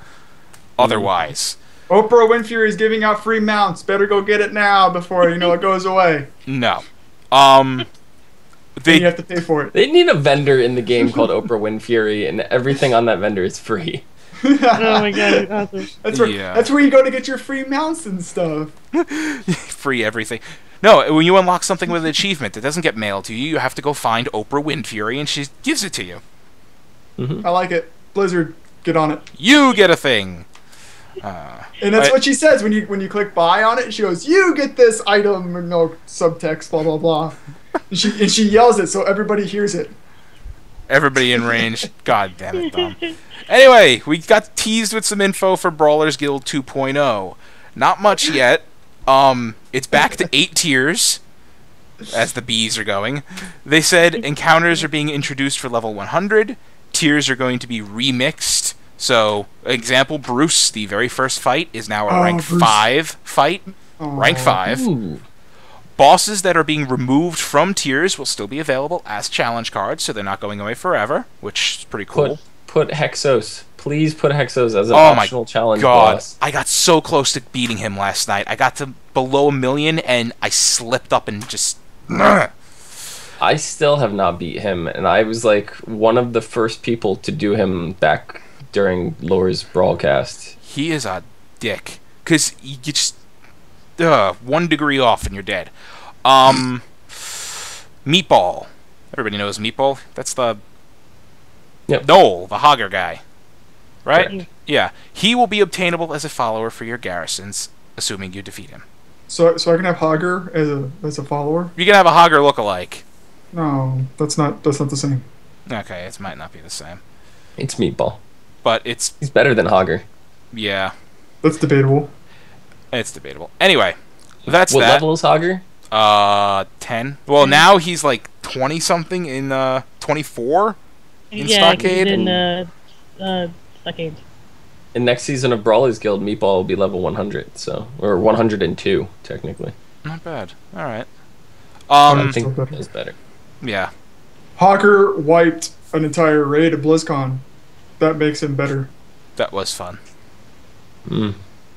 Otherwise. Oprah Winfrey is giving out free mounts. Better go get it now before it goes away. No. Then you have to pay for it. They need a vendor in the game called Oprah Winfrey, and everything on that vendor is free. Oh my god, awesome. That's where you go to get your free mounts and stuff. Free everything. No, when you unlock something with an achievement, it doesn't get mailed to you. You have to go find Oprah Winfrey, and she gives it to you. I like it. Blizzard, get on it. You get a thing. And that's what she says when you click buy on it. She goes, "You get this item." No subtext, blah blah blah. And she yells it so everybody hears it. Everybody in range. God damn it, Dom. Anyway, we got teased with some info for Brawlers Guild 2.0. Not much yet. It's back to 8 tiers, as the bees are going. They said encounters are being introduced for level 100. Tiers are going to be remixed. So, example, Bruce, the very first fight, is now a rank 5 fight. Rank 5. Ooh. Bosses that are being removed from tiers will still be available as challenge cards, so they're not going away forever, which is pretty cool. Put Hexos. Please put Hexos as an optional challenge boss. I got so close to beating him last night. I got to below 1 million, and I slipped up and just... I still have not beat him, and I was like one of the first people to do him back during Lore's Brawlcast. He is a dick. Because you just... 1 degree off and you're dead. Meatball. Everybody knows Meatball. That's the... Yep. Noel, the Hogger guy. Right? Correct. Yeah. He will be obtainable as a follower for your garrisons, assuming you defeat him. So I can have Hogger as a follower? You can have a Hogger lookalike. No, that's not the same. Okay, it might not be the same. It's Meatball. But it's... He's better than Hogger. Yeah. That's debatable. It's debatable. Anyway, that's what that. level is Hogger? 10. Well, now he's like 20-something in 24 in Stockade. In Stockade. In next season of Brawlers Guild, Meatball will be level 100, so or 102 technically. Not bad. All right. I think that's better. Yeah. Hogger wiped an entire raid of BlizzCon. That makes him better. That was fun.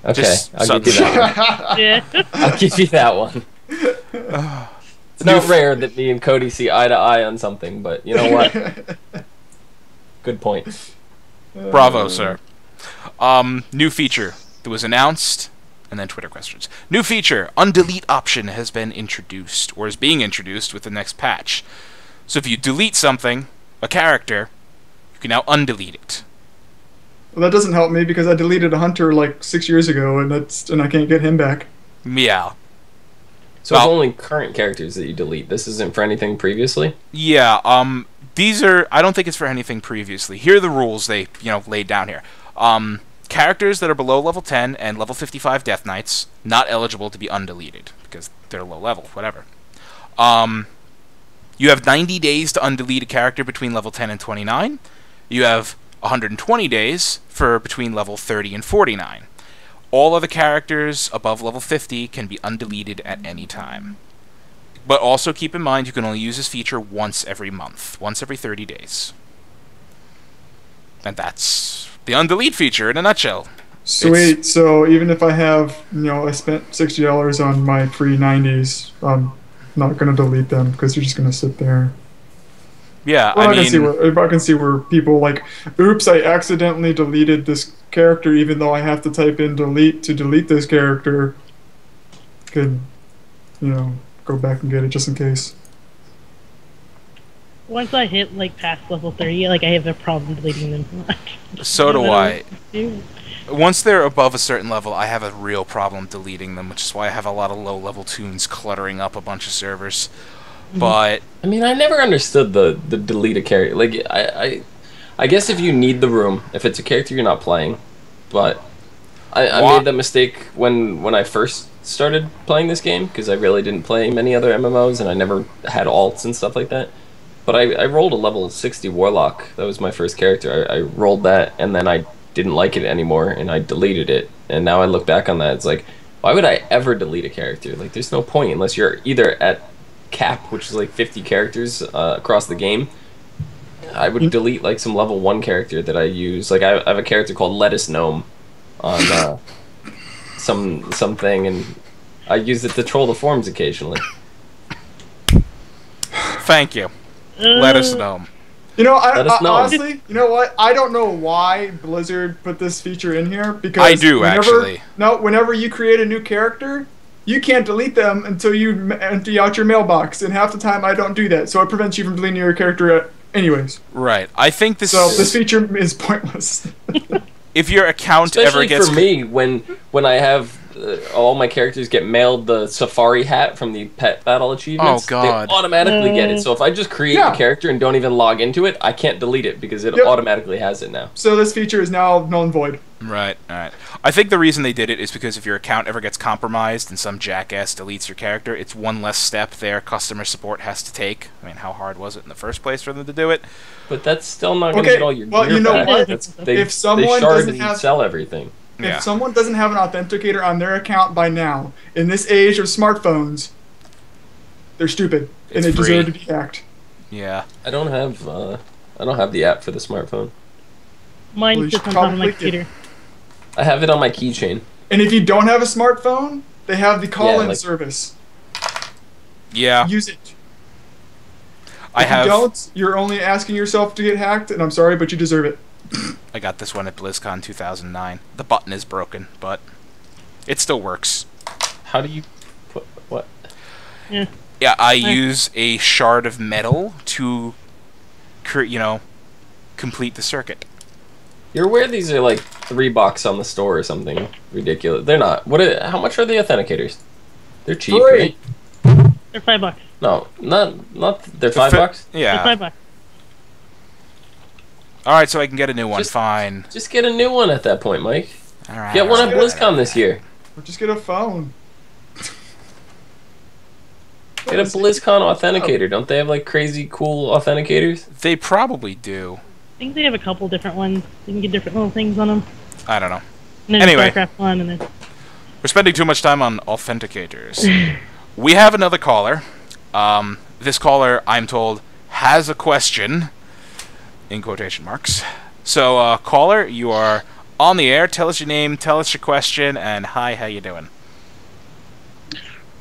Okay, I'll give you that one. Yeah. I'll give you that one. It's not rare that me and Cody see eye to eye on something, but you know what? Good point. Bravo, sir. New feature that was announced, and then Twitter questions. New feature, undelete option has been introduced, or is being introduced with the next patch. So if you delete something, a character, you can now undelete it. Well, that doesn't help me because I deleted a hunter like 6 years ago, and I can't get him back. Yeah. So it's only current characters that you delete. This isn't for anything previously? Yeah, these are... I don't think it's for anything previously. Here are the rules they, laid down here. Characters that are below level 10 and level 55 Death Knights, not eligible to be undeleted, because they're low level, whatever. You have 90 days to undelete a character between level 10 and 29. You have 120 days for between level 30 and 49. All other characters above level 50 can be undeleted at any time. But also keep in mind you can only use this feature once every month, once every 30 days. And that's the undelete feature in a nutshell. Sweet. So even if I have, I spent $60 on my free 90s, I'm not going to delete them because they're just going to sit there. Yeah, well, I can see where people like, oops, I accidentally deleted this character even though I have to type in delete to delete this character. Could, go back and get it just in case. Once I hit like past level 30, like I have a problem deleting them. So do I. do. Once they're above a certain level, I have a real problem deleting them, which is why I have a lot of low-level tunes cluttering up a bunch of servers. But I mean, I never understood the delete a character. Like, I guess if you need the room, if it's a character you're not playing, but I Wha- made that mistake when I first started playing this game, because I really didn't play many other MMOs, and I never had alts and stuff like that. But I rolled a level 60 Warlock. That was my first character. I rolled that, and then I didn't like it anymore, and I deleted it. And now I look back on that, it's like, why would I ever delete a character? Like, there's no point unless you're either at cap, which is like 50 characters across the game. I would delete like some level 1 character that I use. Like, I have a character called Lettuce Gnome on something, and I use it to troll the forums occasionally. thank you. Let us know. You know, Let us know. honestly, you know what? I don't know why Blizzard put this feature in here because I do, actually. No, whenever you create a new character, you can't delete them until you empty out your mailbox, and half the time I don't do that, so it prevents you from deleting your character anyways. Right. I think this. So this feature is pointless. If your account ever Especially gets for me, when I have all my characters get mailed the Safari hat from the Pet Battle achievements, Oh, God. they automatically get it. So if I just create Yeah. the character and don't even log into it, I can't delete it because it Yep. automatically has it now. So this feature is now null and void. Right, alright. I think the reason they did it is because if your account ever gets compromised and some jackass deletes your character, it's one less step their customer support has to take. I mean, how hard was it in the first place for them to do it? But that's still not going to Okay, get all your well, gear you know back. what? That's, If someone they shard doesn't and have- sell everything. Yeah. If someone doesn't have an authenticator on their account by now, in this age of smartphones, they're stupid and It's they free. deserve to be hacked. Yeah. I don't have the app for the smartphone. Mine Well, you sits should on top of my probably get- computer. I have it on my keychain. And if you don't have a smartphone, they have the call-in like- service. Yeah. Use it. I If have. you don't, you're only asking yourself to get hacked, and I'm sorry, but you deserve it. I got this one at BlizzCon 2009. The button is broken, but it still works. How do you put what? Yeah, I use a shard of metal to, complete the circuit. You're aware these are like $3 on the store or something ridiculous? They're not. How much are the authenticators? They're cheap, Free. right? They're $5. No, not. They're The $5. They're Yeah. $5. Alright, so I can get a new one. Just- Fine. Just get a new one at that point, Mike. Alright. Get one at alright. BlizzCon this year. Or just get a phone. Get a BlizzCon authenticator. Don't they have like crazy cool authenticators? They probably do. I think they have a couple different ones. You can get different little things on them. I don't know. And then Anyway. StarCraft 1 and then... We're spending too much time on authenticators. We have another caller. This caller, I'm told, has a question, in quotation marks. So, caller, you are on the air. Tell us your name, tell us your question, and hi, how you doing?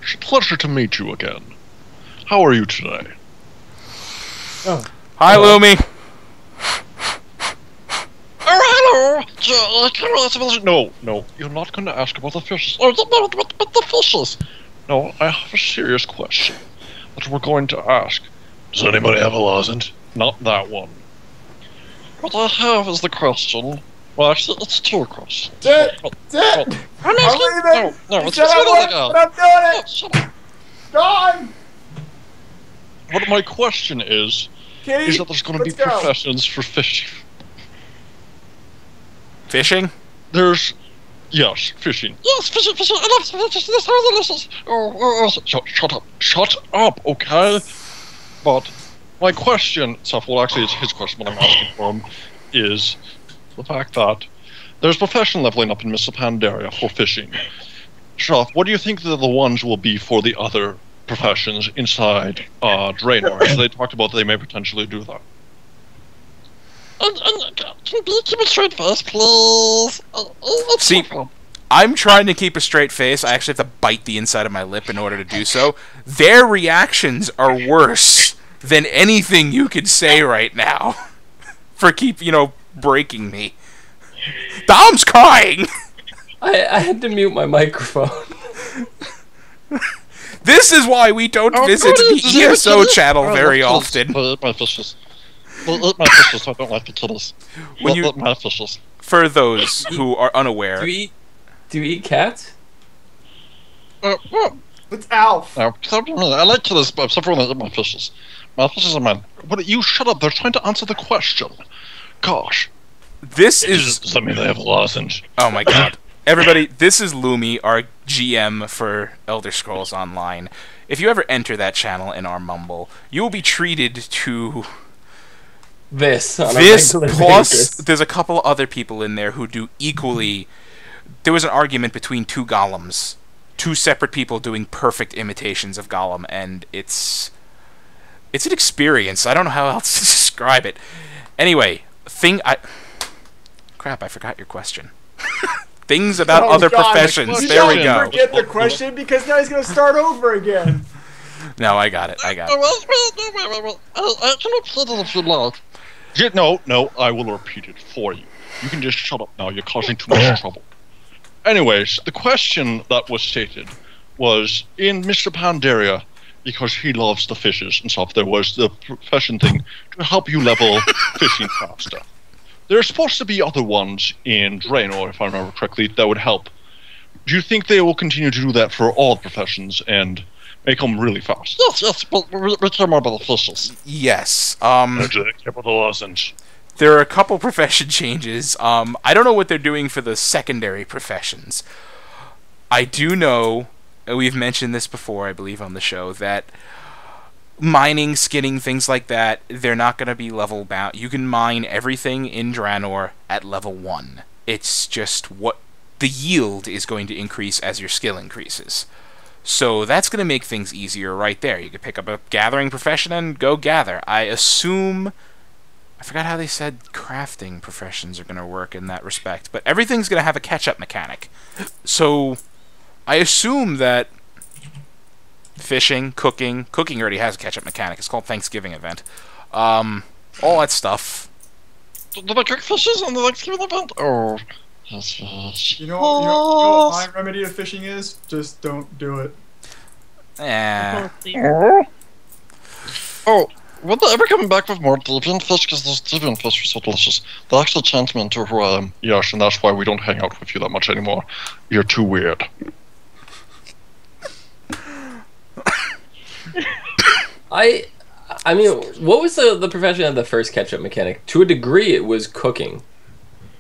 It's a pleasure to meet you again. How are you today? Hi, Lumi. Oh, hello! No, you're not going to ask about the fishes. Oh, about the fishes! No, I have a serious question that we're going to ask. Does anybody have a lozenge? Not that one. What I have is the question. Well, actually, it's two questions. That's it! I'm I'm asking. leaving! No, You it's said just I another would, guy. but I'm doing it! Shut up. Gone! What my question is Kitty, that there's going to be let's go. professions for fishing. Fishing? There's, yes, fishing. Yes, fishing. I love fishing. This how delicious. Shut up, okay? But my question, well, actually, it's his question, but I'm asking for him, is the fact that there's profession leveling up in Mr. Pandaria for fishing. Shuff, what do you think that the ones will be for the other professions inside Draenor? So they talked about they may potentially do that. Keep it straight face, please. See, I'm trying to keep a straight face. I actually have to bite the inside of my lip in order to do so. Their reactions are worse than anything you could say right now. For breaking me. Dom's crying! I had to mute my microphone. This is why we don't visit the ESO channel very often. Eat my fishes. Eat my fishes. I don't like the kitties. Eat my fishes. For those who are unaware, Do you eat cats? It's Alf. Now, I like kitties, but except for when I eat my fishes. My fishes are mine. But you shut up. They're trying to answer the question. Gosh. this is... Does that mean they have a lozenge? Oh my god. Everybody, this is Lumi, our GM for Elder Scrolls Online. If you ever enter that channel in our Mumble, you will be treated to This on a this regular plus basis. there's a couple other people in there who do equally. There was an argument between two golems, two separate people doing perfect imitations of Gollum, and it's an experience. I don't know how else to describe it. Anyway, crap, I forgot your question. Things about Oh, other God, professions. You There we don't go. forget the question because now he's going to start over again. No, I got it. I can repeat it if you like. No, I will repeat it for you. You can just shut up now. You're causing too much trouble. Anyways, the question that was stated was in Mr. Pandaria, because he loves the fishes and stuff, there was the profession thing to help you level fishing faster. There's supposed to be other ones in Draenor, if I remember correctly, that would help. Do you think they will continue to do that for all professions and make them really fast? Yes, but we care more about the fishes. Yes. lozenge. There are a couple profession changes. I don't know what they're doing for the secondary professions. I do know, and we've mentioned this before, I believe, on the show, that mining, skinning, things like that, they're not going to be level bound. You can mine everything in Draenor at level 1. It's just what the yield is going to increase as your skill increases. So that's going to make things easier right there. You could pick up a gathering profession and go gather. I assume... I forgot how they said crafting professions are going to work in that respect, but everything's going to have a catch-up mechanic. So I assume that fishing, cooking already has a catch-up mechanic. It's called Thanksgiving event. All that stuff. Did I cook fishes on the Thanksgiving event? Oh, that's fish. You know what my remedy to fishing is? Just don't do it. Oh, will they ever come back with more deviant fish? Because those deviant fish are so delicious. They actually chant me into who I am. Yes, and that's why we don't hang out with you that much anymore. You're too weird. I mean, what was the profession of the first catch-up mechanic? To a degree, it was cooking,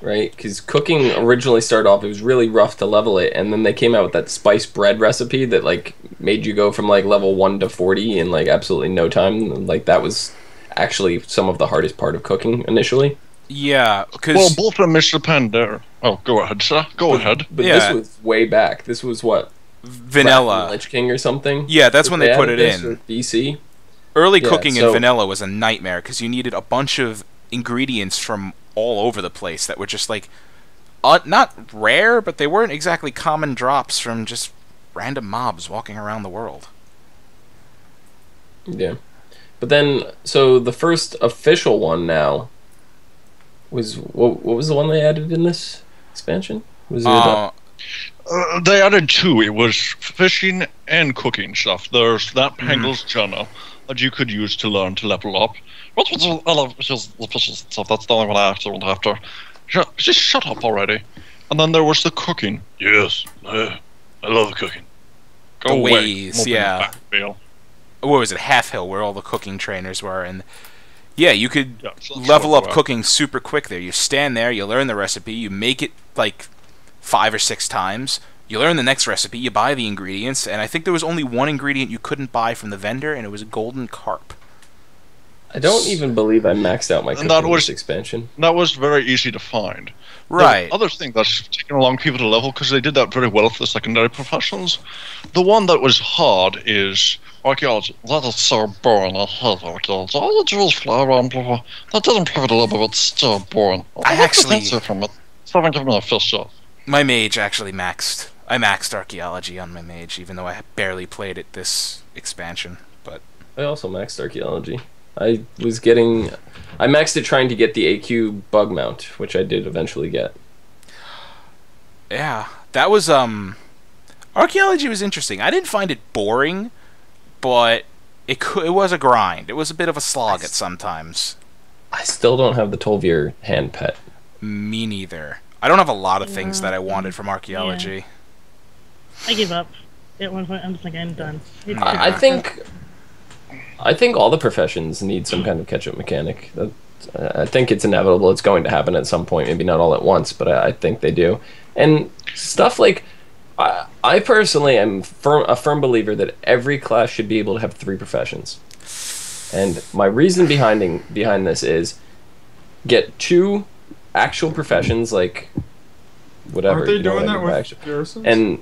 right? Because cooking originally started off, it was really rough to level it, and then they came out with that spiced bread recipe that, like, made you go from, like, level 1 to 40 in, like, absolutely no time. And, like, that was actually some of the hardest part of cooking initially. Yeah, because... Well, both of Mr. Panda... Oh, go ahead, sir. Go ahead. But Yeah. this was way back. This was what? vanilla. Lich King or something? Yeah, that's when they put it added this, in. or BC? Early Yeah, cooking in so- vanilla was a nightmare because you needed a bunch of ingredients from all over the place that were just like not rare, but they weren't exactly common drops from just random mobs walking around the world. Yeah. But then, so the first official one now was, what was the one they added in this expansion? Was it They added two. It was fishing and cooking stuff. There's that Pangol's journal that you could use to learn to level up. What was I love the fishes and stuff. That's the only one I actually went after. Just shut up already. And then there was the cooking. Yes, I love cooking. Go The away. ways, Open yeah. the back wheel. What was it, Half Hill, where all the cooking trainers were, and yeah, you could Yeah, so- level so- up cooking super quick there. You stand there, you learn the recipe, you make it like 5 or 6 times, you learn the next recipe, you buy the ingredients, and I think there was only one ingredient you couldn't buy from the vendor, and it was a golden carp. I don't even believe I maxed out my And cooking that in was- this expansion. That was very easy to find. Right. The other thing that's taken a long people to level, because they did that very well for the secondary professions, the one that was hard is archaeology. That is so boring. I hate archaeology. All you do is fly around, blah, blah. That did improve it a little bit, but it's still boring. I actually- from it. Someone give me a fish shot. My mage actually maxed. I maxed archaeology on my mage, even though I barely played it this expansion. But I also maxed archaeology. I maxed it trying to get the AQ bug mount, which I did eventually get. yeah, that was Archaeology was interesting. I didn't find it boring, but it was a grind. It was a bit of a slog at sometimes. I still don't have the Tolvir hand pet. Me neither. I don't have a lot of things that I wanted from archaeology. I give up. At one point, I'm just like, I'm done. It's I think all the professions need some kind of catch-up mechanic. I think it's inevitable. It's going to happen at some point. Maybe not all at once, but I think they do. And stuff like, I personally am a firm believer that every class should be able to have 3 professions. And my reason behind this is get 2 actual professions, like whatever. Aren't they you know, doing that whatever, with garrisons?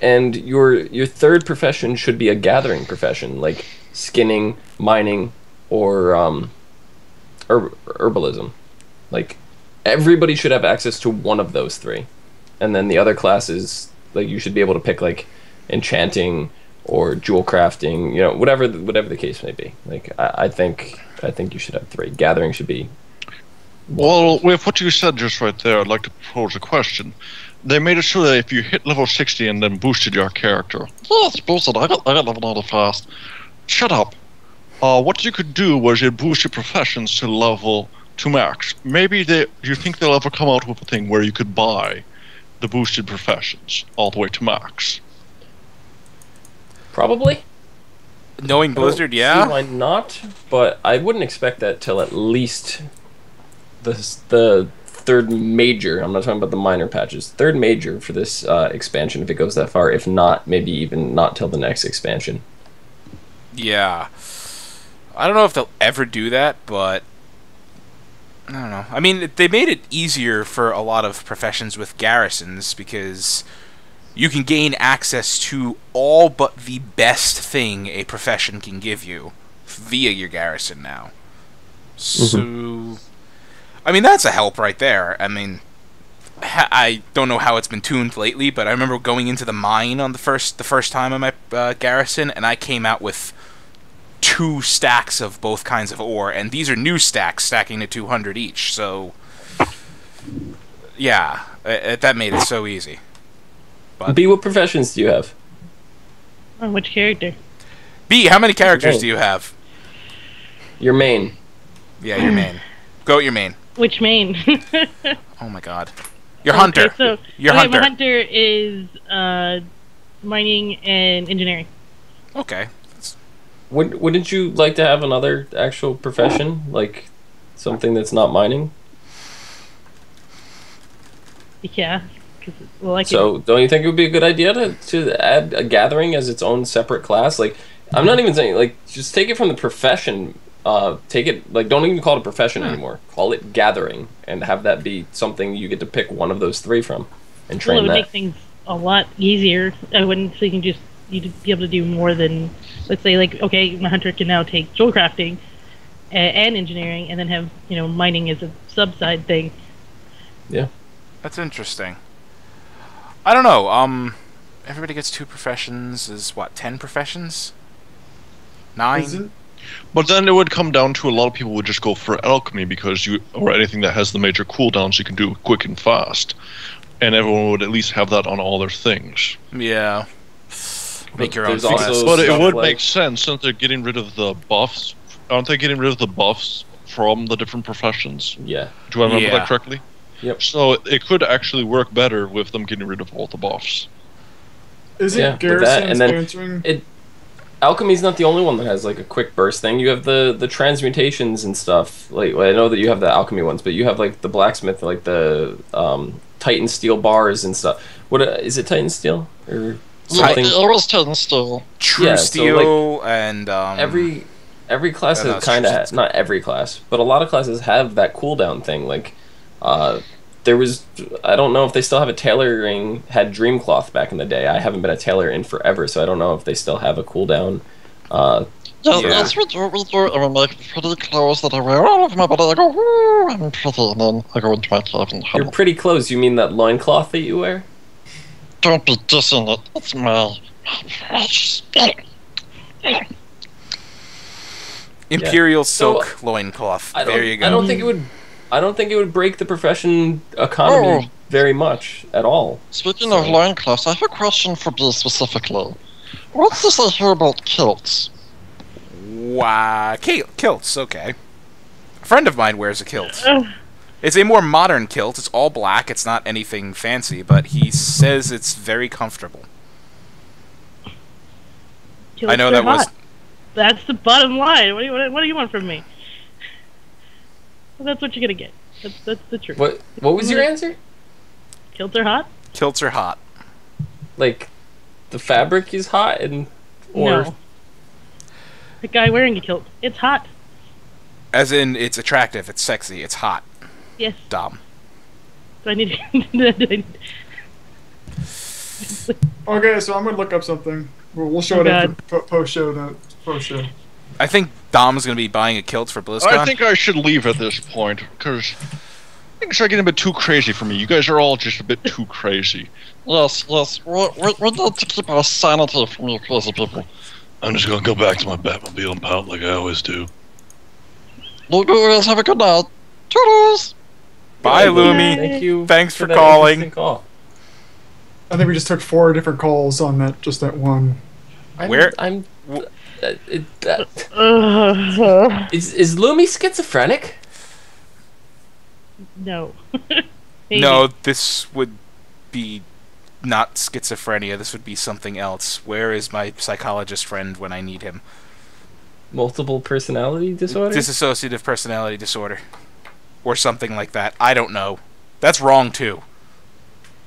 and your 3rd profession should be a gathering profession, like skinning, mining, or herbalism. Like, everybody should have access to one of those 3, and then the other classes, like, you should be able to pick, like, enchanting or jewel crafting, you know, whatever the case may be. Like, I think you should have 3. Gathering should be. Well, with what you said just right there, I'd like to propose a question. They made it so that if you hit level 60 and then boosted your character, oh, it's boosted. I got level 90 fast. Shut up. What you could do was you boost your professions to level to max. Maybe do you think they'll ever come out with a thing where you could buy the boosted professions all the way to max? Probably. Knowing Blizzard, See yeah. why not? But I wouldn't expect that till at least the 3rd major. I'm not talking about the minor patches. 3rd major for this expansion, if it goes that far. If not, maybe even not till the next expansion. Yeah. I don't know if they'll ever do that, but I don't know. I mean, they made it easier for a lot of professions with garrisons because you can gain access to all but the best thing a profession can give you via your garrison now. So, I mean, that's a help right there. I mean, I don't know how it's been tuned lately, but I remember going into the mine on the first time on my garrison, and I came out with 2 stacks of both kinds of ore, and these are new stacks stacking to 200 each. So, yeah, that made it so easy. But B, what professions do you have? Oh, which character? B, how many characters do you have? Your main. Yeah, your main. Go with your main. Which main? Oh my god. Your hunter. Okay, so, Your okay, hunter. my hunter is mining and engineering. Okay. Wouldn't you like to have another actual profession, like something that's not mining? Yeah. Well, I So don't you think it would be a good idea to add a gathering as its own separate class? Like, I'm not even saying, like, just take it from the profession. Take it, like, don't even call it a profession anymore. Call it gathering, and have that be something you get to pick one of those 3 from, and train it would that. make things a lot easier. I wouldn't think you'd be able to do more than, let's say, like, okay, my hunter can now take jewel crafting and engineering, and then have, you know, mining as a sub-side thing. Yeah. That's interesting. I don't know. Everybody gets 2 professions. Is what, 10 professions? 9? Isn't But then it would come down to a lot of people would just go for alchemy or anything that has the major cooldowns you can do quick and fast, and everyone would at least have that on all their things. Yeah. Make your own there's also- class. But it stuff would like- make sense since they're getting rid of the buffs. Aren't they getting rid of the buffs from the different professions? Yeah. Do I remember Yeah. that correctly? Yep. So it could actually work better with them getting rid of all the buffs. Isn't Yeah, with that, garrisons and then answering? Alchemy's not the only one that has like a quick burst thing. You have the transmutations and stuff. Like, well, I know that you have the alchemy ones, but you have like the blacksmith, like the Titan steel bars and stuff. What is it? Titan steel or something? It was Titan still. True yeah, so, Steel and every class no, has kind it's- of not every class, but a lot of classes have that cooldown thing. Like, there was, I don't know if they still have a tailoring, had Dreamcloth back in the day. I haven't been a tailor in forever, so I don't know if they still have a cooldown. Yeah, Yeah. that's what we do. I mean, like pretty clothes that I wear all over my body. I go, "Ooh, I'm pretty," and then I go into my cave and You're pretty close. You mean that loincloth that you wear? don't be dissing it. It's my. Imperial So, silk loincloth. I don't, There you go. I don't think it would break the profession economy very much at all. Speaking of loincloths, I have a question for B specifically. What's this I hear about kilts? Why, kilts, okay. A friend of mine wears a kilt. Oh, It's a more modern kilt. It's all black. It's not anything fancy, but he says it's very comfortable. I know that was... That's the bottom line. What do you want from me? Well, that's what you're gonna get. That's the truth. What was your answer? Kilts are hot? Kilts are hot. Like, the fabric is hot or No. The guy wearing a kilt. It's hot. As in, it's attractive, it's sexy, it's hot. Yes. Dom. Do I need to... Okay, so I'm gonna look up something. We'll show it after post show. I think Dom's going to be buying a kilt for BlizzCon. I think I should leave at this point, because things are getting a bit too crazy for me. You guys are all just a bit too crazy. Yes, we need to keep our sanity from you crazy people. I'm just gonna go back to my Batmobile and pout like I always do. You guys have a good night. Toodles! Bye, Lumi. Thank you. Thanks for that calling. interesting call. I think we just took 4 different calls on that, just that one. Where- Is Lumi schizophrenic? No. No, this would be not schizophrenia. This would be something else. Where is my psychologist friend when I need him? Multiple personality disorder? Dissociative personality disorder. Or something like that. I don't know. That's wrong, too.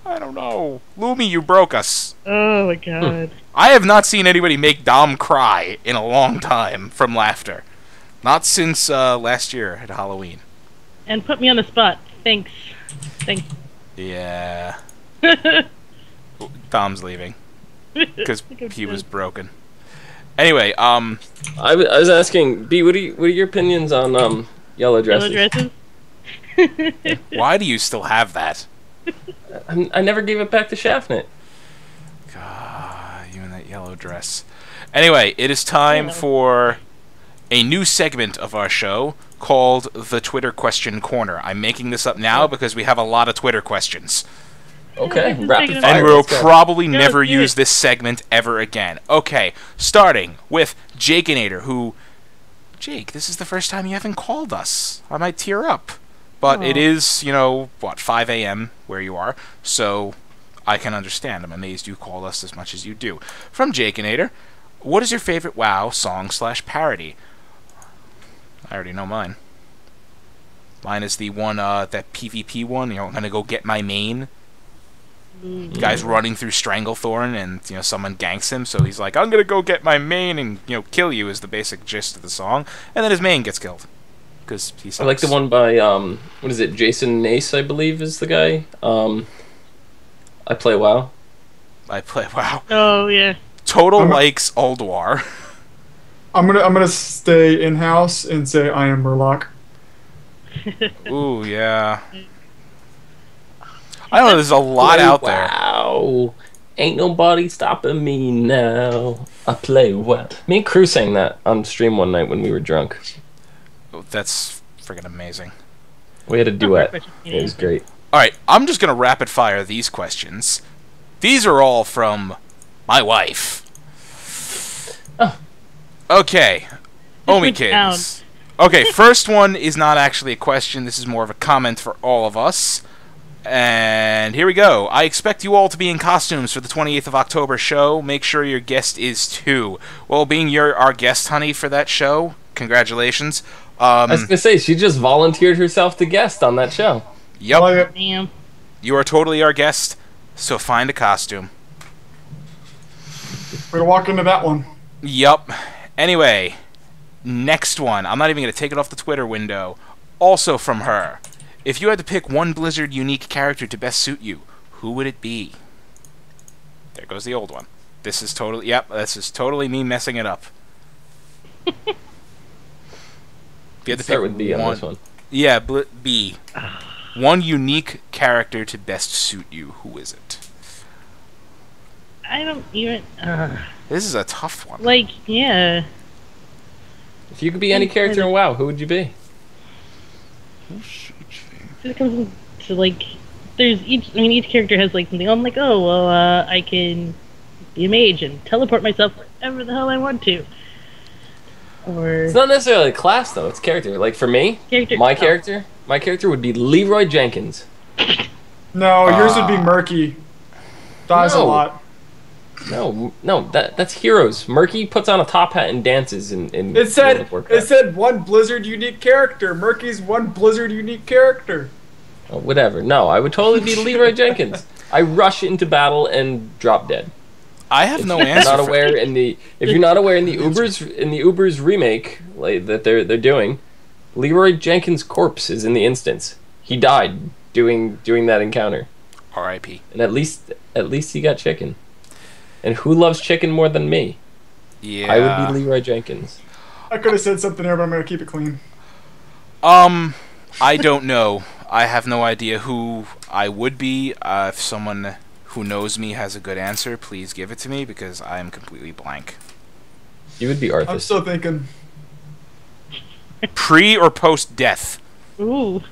I don't know. Lumi, you broke us. Oh my god. I have not seen anybody make Dom cry in a long time from laughter. Not since last year at Halloween. And put me on the spot. Thanks. Yeah. Dom's leaving. Because he was broken. Anyway, I was asking, B, what are your opinions on yellow dresses? Yellow dresses? why do you still have that? I never gave it back to Shaftnet. God, you in that yellow dress. Anyway, it is time for a new segment of our show called the Twitter Question Corner. I'm making this up now because we have a lot of Twitter questions. Okay, Yeah, rapid and fire. And we'll let's go. probably Yeah, never let's do use it. this segment ever again. Okay, starting with Jakeinator, who... Jake, this is the first time you haven't called us. I might tear up. But it is, 5 a.m. where you are, so I can understand. I'm amazed you called us as much as you do. From Jakeinator, what is your favorite WoW song/parody? I already know mine. Mine is the one, that PvP one, I'm gonna go get my main. Guy's running through Stranglethorn, and someone ganks him, so he's like, I'm gonna go get my main and kill you, is the basic gist of the song, and then his main gets killed because he sucks. I like the one by what is it? Jason Nace, I believe, is the guy. I play WoW. I play WoW. Oh yeah. Total likes Ulduar. I'm gonna stay in house and say I am Murloc. Ooh, yeah. I don't know. There's a lot Play out there. WoW. Ain't nobody stopping me now. I play WoW. Me and Crew sang that on stream one night when we were drunk. Oh, that's freaking amazing. We had a duet. question. It was great. All right, I'm just gonna rapid fire these questions. These are all from my wife. Oh. Okay, went down. Omikins. Okay, first one is not actually a question. This is more of a comment for all of us. And here we go. I expect you all to be in costumes for the 28th of October show. Make sure your guest is too. Well, being our guest, honey, for that show, congratulations. I was gonna say she just volunteered herself to guest on that show. Yep, I like it. Damn. you are totally our guest, so find a costume. We're gonna walk into that one. Yup. Anyway, next one. I'm not even going to take it off the Twitter window. Also from her. If you had to pick one Blizzard unique character to best suit you, who would it be? There goes the old one. This is totally me messing it up. If you had to Start pick with B on this one. Yeah, B. One unique character to best suit you, who is it? I don't even. This is a tough one. Yeah. If you could be any character in WoW, who would you be? It comes to there's each character has like something. I'm like, oh well, I can be a mage and teleport myself wherever the hell I want to. Or It's not necessarily a class though. It's character. Like for me, my character would be Leroy Jenkins. No, yours would be Murky. Dies a No. lot. No, that's Heroes. Murky puts on a top hat and dances in It World said of Warcraft. one Blizzard unique character. Murky's one Blizzard unique character. Oh, whatever. No, I would totally be Leroy Jenkins. I rush into battle and drop dead. I have no If you're answer. not for- aware in the if you're not aware in the Uber's remake like, that they're doing, Leroy Jenkins' corpse is in the instance. He died doing that encounter, R.I.P. and at least he got chicken. And who loves chicken more than me? Yeah. I would be Leroy Jenkins. I could have said something there, but I'm gonna keep it clean. I don't know. I have no idea who I would be. If someone who knows me has a good answer, please give it to me because I am completely blank. You would be I'm Arthas. still thinking. Pre or post death? ooh,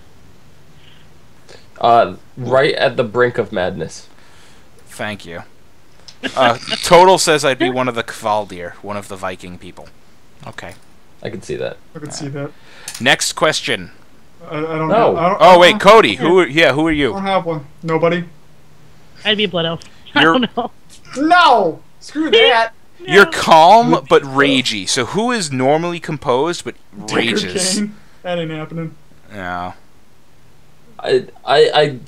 Right at the brink of madness. Thank you. Total says I'd be one of the Kvaldir, one of the Viking people. Okay. I could see that. I could see that. Next question. I don't No. know. I don't, Oh I wait, don't- Cody. Who are I you? don't have one. Nobody. I'd be a blood elf. I You're- don't know. No. Screw that. You're calm but ragey. So who is normally composed but rages? Kane. That ain't happening. Yeah.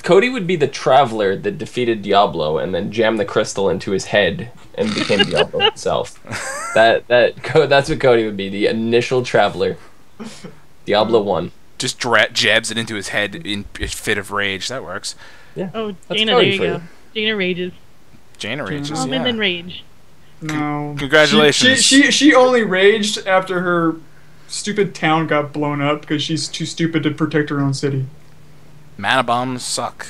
Cody would be the traveler that defeated Diablo and then jammed the crystal into his head and became Diablo himself. That's what Cody would be, the initial traveler. Diablo 1. Just jabs it into his head in a fit of rage. That works. Oh, That's Jaina, there Cody you for go. you. Jaina rages. Jaina rages. Calm and then rage. No. Congratulations. She only raged after her stupid town got blown up because she's too stupid to protect her own city. Mana bombs suck.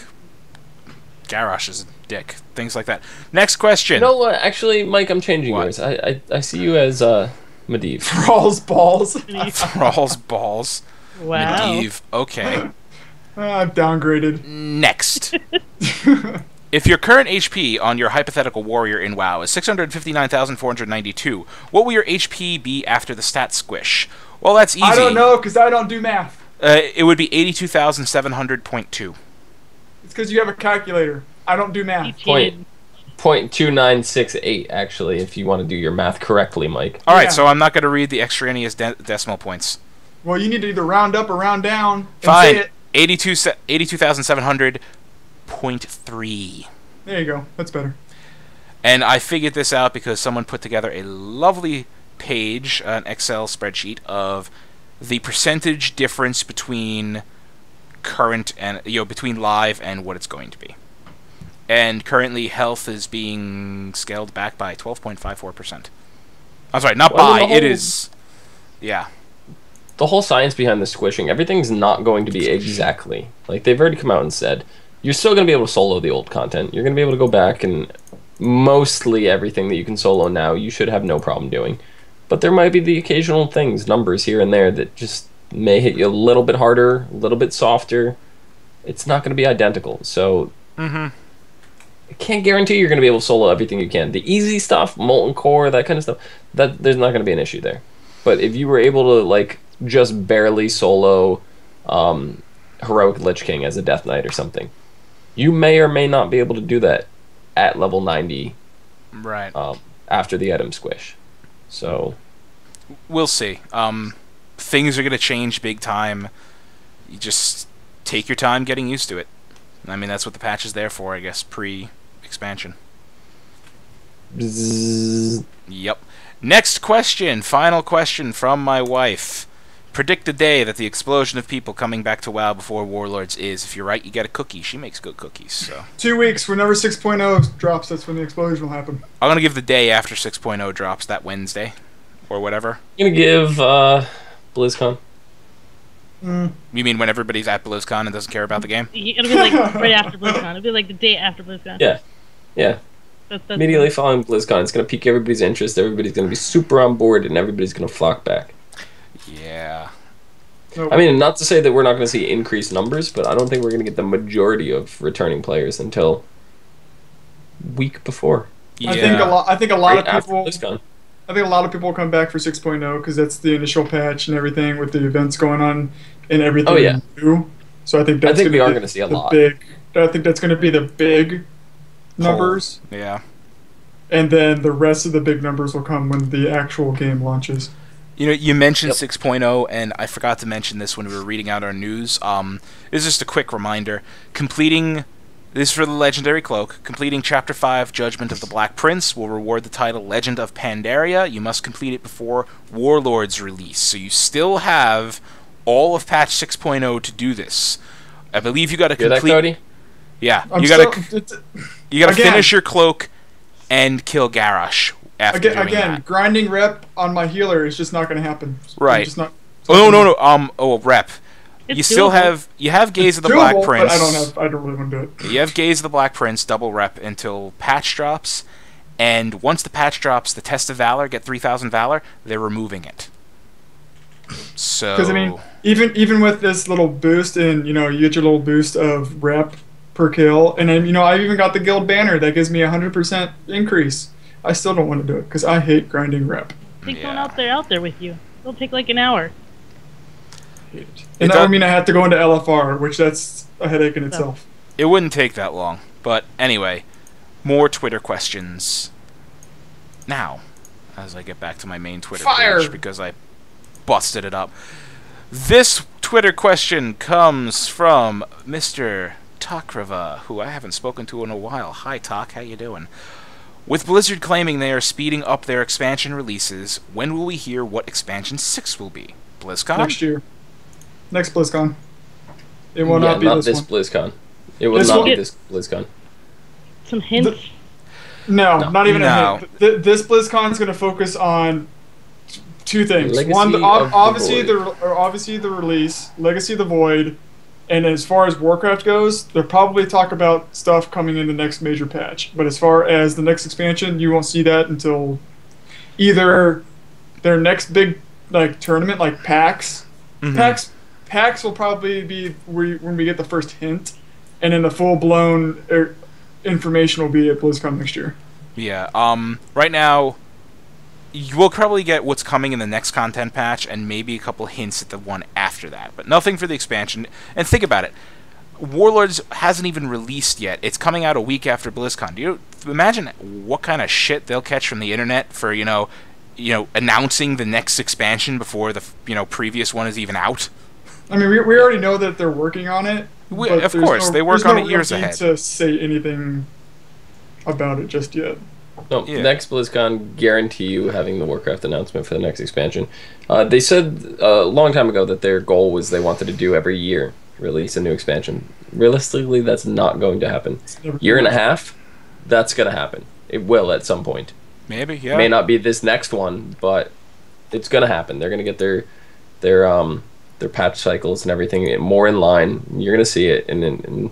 Garrosh is a dick. Things like that. Next question. You know what? Actually, Mike, I'm changing What? yours. I see you as Medivh. Thrall's balls. Thrall's balls. Wow. Medivh. Okay. I've downgraded. Next. If your current HP on your hypothetical warrior in WoW is 659,492, what will your HP be after the stat squish? Well, that's easy. I don't know because I don't do math. It would be 82,700.2. It's because you have a calculator. I don't do math. Point. 0.2968, actually, if you want to do your math correctly, Mike. All right, Yeah. so I'm not going to read the extraneous decimal points. Well, you need to either round up or round down and Fine. say it. 82,700.3. There you go. That's better. And I figured this out because someone put together a lovely page, an Excel spreadsheet of the percentage difference between current and between live and what it's going to be. And currently, health is being scaled back by 12.54%. I'm sorry, not Well, I by. mean, the It whole- is. Yeah. The whole science behind the squishing, everything's not going to be exactly. Like, they've already come out and said, you're still going to be able to solo the old content. You're going to be able to go back and mostly everything that you can solo now, you should have no problem doing. But there might be the occasional things, numbers here and there, that just may hit you a little bit harder, a little bit softer. It's not going to be identical. So, I can't guarantee you're going to be able to solo everything you can. The easy stuff, Molten Core, that kind of stuff, that there's not going to be an issue there. But if you were able to, like, just barely solo Heroic Lich King as a Death Knight or something, you may or may not be able to do that at level 90 Right. after the item squish. So, We'll see. Things are going to change big time. You just take your time getting used to it. I mean, that's what the patch is there for, I guess, pre-expansion. bzzz. Yep. Next question, final question from my wife. Predict the day that the explosion of people coming back to WoW before Warlords is. If you're right, you get a cookie. She makes good cookies, so... 2 weeks. Whenever 6.0 drops, that's when the explosion will happen. I'm going to give the day after 6.0 drops, that Wednesday. Or whatever. I'm going to give BlizzCon. You mean when everybody's at BlizzCon and doesn't care about the game? It'll be like right after BlizzCon. It'll be like the day after BlizzCon. Yeah. Yeah. That's Immediately following BlizzCon, it's going to pique everybody's interest. Everybody's going to be super on board, and everybody's going to flock back. Yeah. No, I mean, not to say that we're not going to see increased numbers, but I don't think we're going to get the majority of returning players until week before. Yeah. I think a lot Right of after people. BlizzCon. I think a lot of people will come back for 6.0 because that's the initial patch and everything with the events going on and everything Oh, yeah. new. So I think that's we are be going to see a the lot. I think that's going to be the big numbers, Yeah. and then the rest of the big numbers will come when the actual game launches. You know, you mentioned Yep. 6.0, and I forgot to mention this when we were reading out our news. This is just a quick reminder. This is for the Legendary Cloak. Completing Chapter 5, Judgment of the Black Prince, will reward the title Legend of Pandaria. You must complete it before Warlord's release. So you still have all of patch 6.0 to do this. I believe you got to Hear that, complete... Cody? Yeah, I'm you still- got to it's- finish again- your cloak and kill Garrosh after doing again, that. grinding rep on my healer is just not going to happen. Right. It's just not, Oh, no. Rep. It's You still doable. have Gaze of the doable, Black but Prince. I don't really want to do it. You have Gaze of the Black Prince, double rep until patch drops, and once the patch drops, the Test of Valor, get 3,000 Valor, they're removing it. So... Because I mean, even with this little boost, and you get your little boost of rep per kill, and then I've even got the guild banner that gives me 100% increase. I still don't want to do it because I hate grinding rep. Take Yeah. someone out there with you. It'll take like an hour. And that does- would mean I have to go into LFR, which that's a headache in itself. It wouldn't take that long. But anyway, more Twitter questions. Now, as I get back to my main Twitter Fire! page, because I busted it up. This Twitter question comes from Mr. Takrava, who I haven't spoken to in a while. Hi, Tak, how you doing? With Blizzard claiming they are speeding up their expansion releases, when will we hear what Expansion 6 will be? BlizzCon? Next year. Next BlizzCon. It will Yeah, not be this one. BlizzCon. It will This not one- be this BlizzCon. Some hints. No, not even No. a hint. This BlizzCon is going to focus on two things. Legacy One, of the obviously Void. obviously the release, Legacy of the Void, and as far as Warcraft goes, they'll probably talk about stuff coming in the next major patch. But as far as the next expansion, you won't see that until either their next big tournament, like PAX. Mhm. PAX will probably be when we get the first hint, and then the full blown information will be at BlizzCon next year. Yeah, right now, you will probably get what's coming in the next content patch, and maybe a couple hints at the one after that, but nothing for the expansion. And think about it, Warlords hasn't even released yet. It's coming out a week after BlizzCon. Do you imagine what kind of shit they'll catch from the internet for, announcing the next expansion before the, previous one is even out? I mean, we already know that they're working on it. We- but of there's course, they work there's on no it real years need ahead. to say anything about it just yet. No, Yeah. next BlizzCon, guarantee you having the Warcraft announcement for the next expansion. They said a long time ago that their goal was they wanted to do every year release a new expansion. Realistically, that's not going to happen. Never- Year and a half, that's going to happen. It will at some point. Maybe, It yeah. may not be this next one, but it's going to happen. They're going to get their patch cycles and everything more in line. You're going to see it, and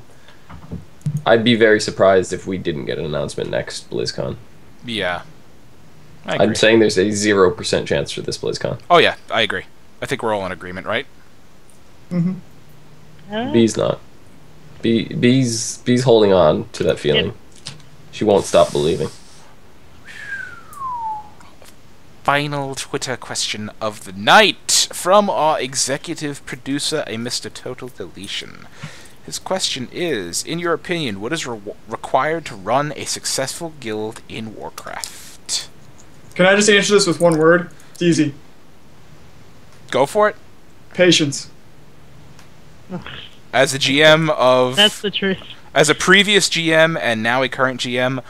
I'd be very surprised if we didn't get an announcement next BlizzCon. Yeah. I agree. I'm saying there's a 0% chance for this BlizzCon. Oh, yeah, I agree. I think we're all in agreement, right? Mhm. B's not. B's holding on to that feeling. She won't stop believing. Final Twitter question of the night from our executive producer, a Mr. Total Deletion. His question is, in your opinion, what is required to run a successful guild in Warcraft? Can I just answer this with one word? It's easy. Go for it. Patience. As a GM of... That's the truth. As a previous GM and now a current GM,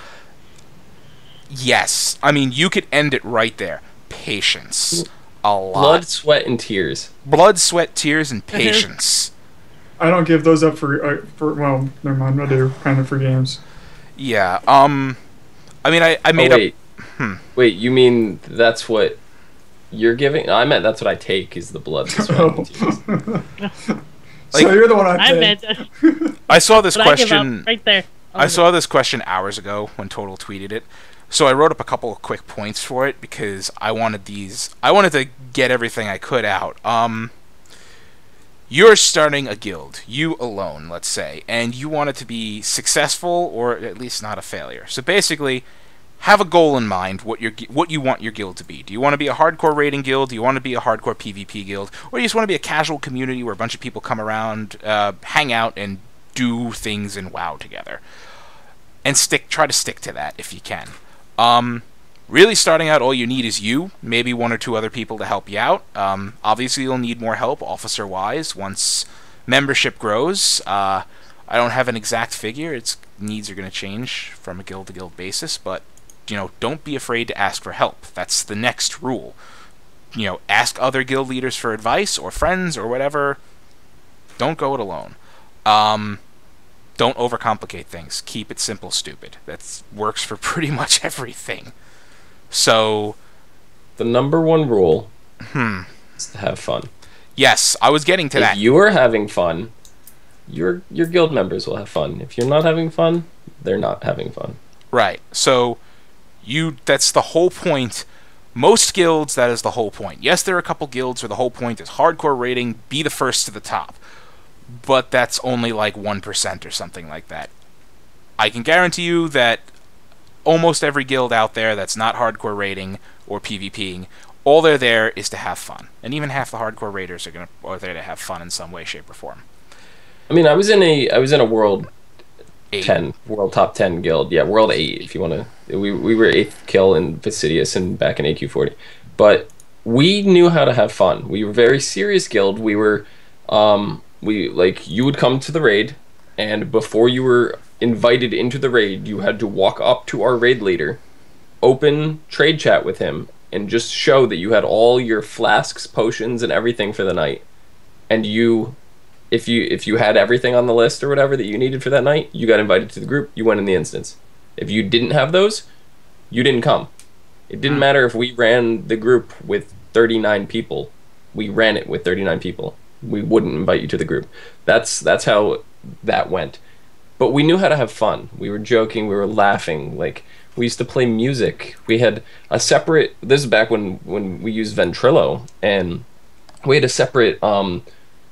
yes. I mean, you could end it right there. Patience. A lot. Blood, sweat, and tears. Blood, sweat, tears, and patience. I don't give those up for well, never mind. I do kind of for games. Yeah. I mean, I made wait. up... Wait, you mean that's what you're giving? I meant that's what I take is the blood, the sweat, and tears. Like- So you're the one I I take. meant I saw this but I give question... up right there. I saw this question hours ago when Total tweeted it. So I wrote up a couple of quick points for it because I wanted to get everything I could out. you're starting a guild, you alone, let's say, and you want it to be successful or at least not a failure. So basically, have a goal in mind what you want your guild to be. Do you want to be a hardcore raiding guild? Do you want to be a hardcore PvP guild? Or do you just want to be a casual community where a bunch of people come around, hang out, and do things in WoW together? And try to stick to that if you can. Really starting out, all you need is you, maybe one or two other people to help you out. Obviously, you'll need more help officer-wise once membership grows. I don't have an exact figure. Its needs are going to change from a guild-to-guild basis, but don't be afraid to ask for help. That's the next rule. Ask other guild leaders for advice or friends or whatever. Don't go it alone. Don't overcomplicate things. Keep it simple, stupid. That works for pretty much everything. So, the number one rule is to have fun. Yes, I was getting to that. If you are having fun, your guild members will have fun. If you're not having fun, they're not having fun. Right. So, that's the whole point. Most guilds, that is the whole point. Yes, there are a couple guilds where the whole point is hardcore raiding, be the first to the top. But that's only like 1% or something like that. I can guarantee you that almost every guild out there that's not hardcore raiding or PvPing, all they're there is to have fun. And even half the hardcore raiders are there to have fun in some way, shape, or form. I mean, I was in a World 8. 10, World Top 10 guild. Yeah, World 8 if you want to. We were 8th kill in Fastidious and back in AQ40. But we knew how to have fun. We were a very serious guild. We were you would come to the raid, and before you were invited into the raid, you had to walk up to our raid leader, open trade chat with him, and just show that you had all your flasks, potions, and everything for the night. And if you had everything on the list or whatever that you needed for that night, you got invited to the group, you went in the instance. If you didn't have those, you didn't come. It didn't matter if we ran the group with 39 people. We ran it with 39 people. We wouldn't invite you to the group. That's how that went. But we knew how to have fun. We were joking, we were laughing. Like, we used to play music. We had a separate... This is back when we used Ventrilo, and we had a separate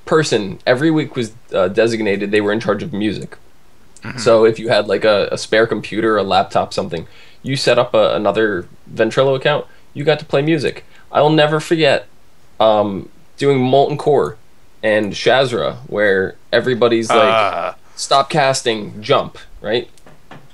person. Every week was designated. They were in charge of music. So if you had like a spare computer, a laptop, something, you set up another Ventrilo account, you got to play music. I'll never forget doing Molten Core and Shazra, where everybody's like, stop casting, jump, right?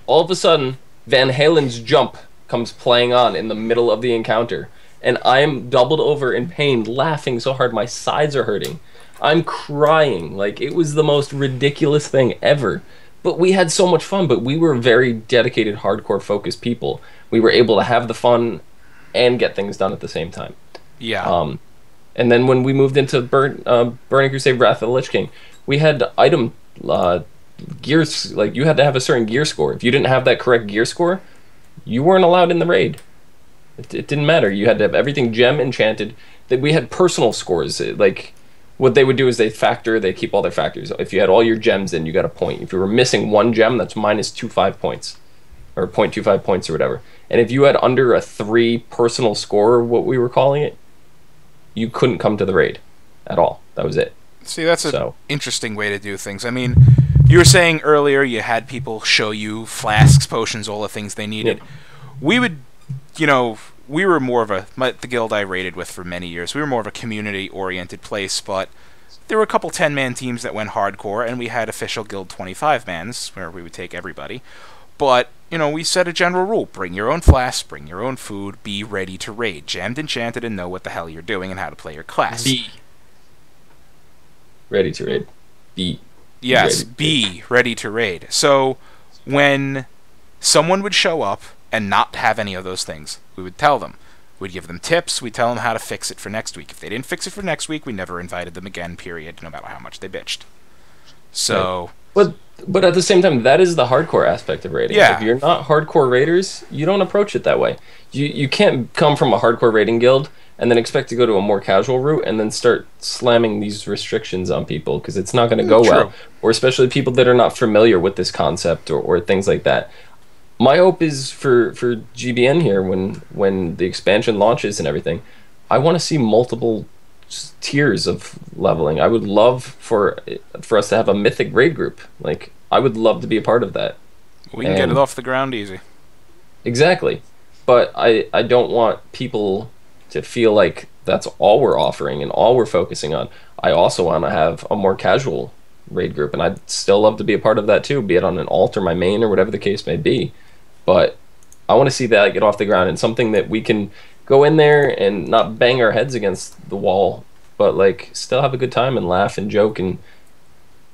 All of a sudden, Van Halen's Jump comes playing on in the middle of the encounter, and I'm doubled over in pain, laughing so hard my sides are hurting. I'm crying. Like, it was the most ridiculous thing ever. But we had so much fun, but we were very dedicated, hardcore focused people. We were able to have the fun and get things done at the same time. Yeah. And then when we moved into Burning Crusade Wrath of the Lich King, we had item gears, like, you had to have a certain gear score. If you didn't have that correct gear score, you weren't allowed in the raid. It didn't matter. You had to have everything gem enchanted. That we had personal scores. Like, what they would do is they keep all their factors. If you had all your gems in, you got a point. If you were missing one gem, that's minus 25 points. Or 0.25 points or whatever. And if you had under a 3 personal score, what we were calling it, you couldn't come to the raid at all. That was it. See, that's an interesting way to do things. I mean, you were saying earlier you had people show you flasks, potions, all the things they needed. Yeah. We would, we were more of the guild I raided with for many years, we were more of a community-oriented place, but there were a couple 10-man teams that went hardcore, and we had official guild 25-mans, where we would take everybody. But, we set a general rule. Bring your own flasks, bring your own food, be ready to raid. Jammed, enchanted, and know what the hell you're doing and how to play your class. Be ready to raid. Be ready to raid. So, when someone would show up and not have any of those things, we would tell them. We'd give them tips, we'd tell them how to fix it for next week. If they didn't fix it for next week, we never invited them again, period, no matter how much they bitched. So... Right. But at the same time, that is the hardcore aspect of raiding. Yeah. If you're not hardcore raiders, you don't approach it that way. You can't come from a hardcore raiding guild and then expect to go to a more casual route and then start slamming these restrictions on people, because it's not going to go well. Or especially people that are not familiar with this concept or things like that. My hope is for GBN here, when the expansion launches and everything, I want to see multiple tiers of leveling. I would love for us to have a mythic raid group. Like, I would love to be a part of that. We can get it off the ground easy. Exactly. But I don't want people to feel like that's all we're offering and all we're focusing on. I also want to have a more casual raid group, and I'd still love to be a part of that too, be it on an alt or my main or whatever the case may be. But I want to see that get off the ground and something that we can go in there and not bang our heads against the wall, but like still have a good time and laugh and joke. And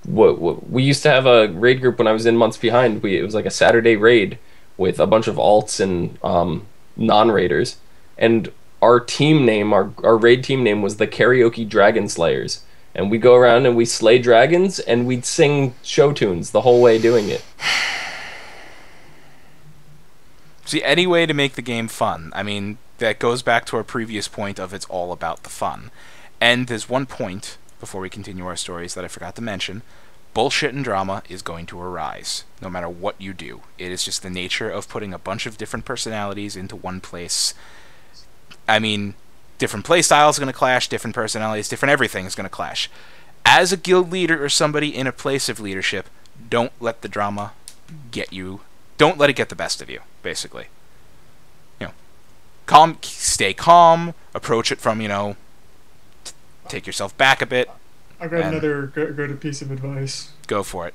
what we used to have a raid group when I was in Months Behind. It was like a Saturday raid with a bunch of alts and non-raiders, and our team name, our raid team name was the Karaoke Dragon Slayers, and we go around and we slay dragons and we'd sing show tunes the whole way doing it. See, any way to make the game fun. I mean, that goes back to our previous point of it's all about the fun. And there's one point, before we continue our stories, that I forgot to mention. Bullshit and drama is going to arise, no matter what you do. It is just the nature of putting a bunch of different personalities into one place. I mean, different play styles are going to clash, different personalities, different everything is going to clash. As a guild leader or somebody in a place of leadership, don't let the drama get you. Don't let it get the best of you, basically. You know, stay calm, approach it from, take yourself back a bit. I got another good piece of advice. Go for it.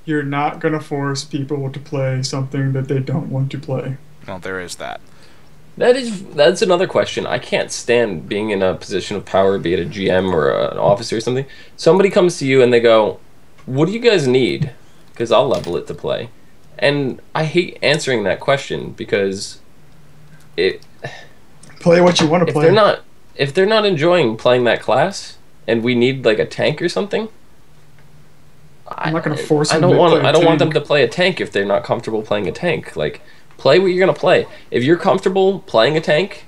You're not going to force people to play something that they don't want to play. Well, there is that. That's another question. I can't stand being in a position of power, be it a GM or an officer or something. Somebody comes to you and they go, "What do you guys need?" Because I'll level it to play. And I hate answering that question because play what you want to play. If they're not enjoying playing that class, and we need like a tank or something, I'm not going to force them. I don't want them to play a tank if they're not comfortable playing a tank. Like, play what you're going to play. If you're comfortable playing a tank,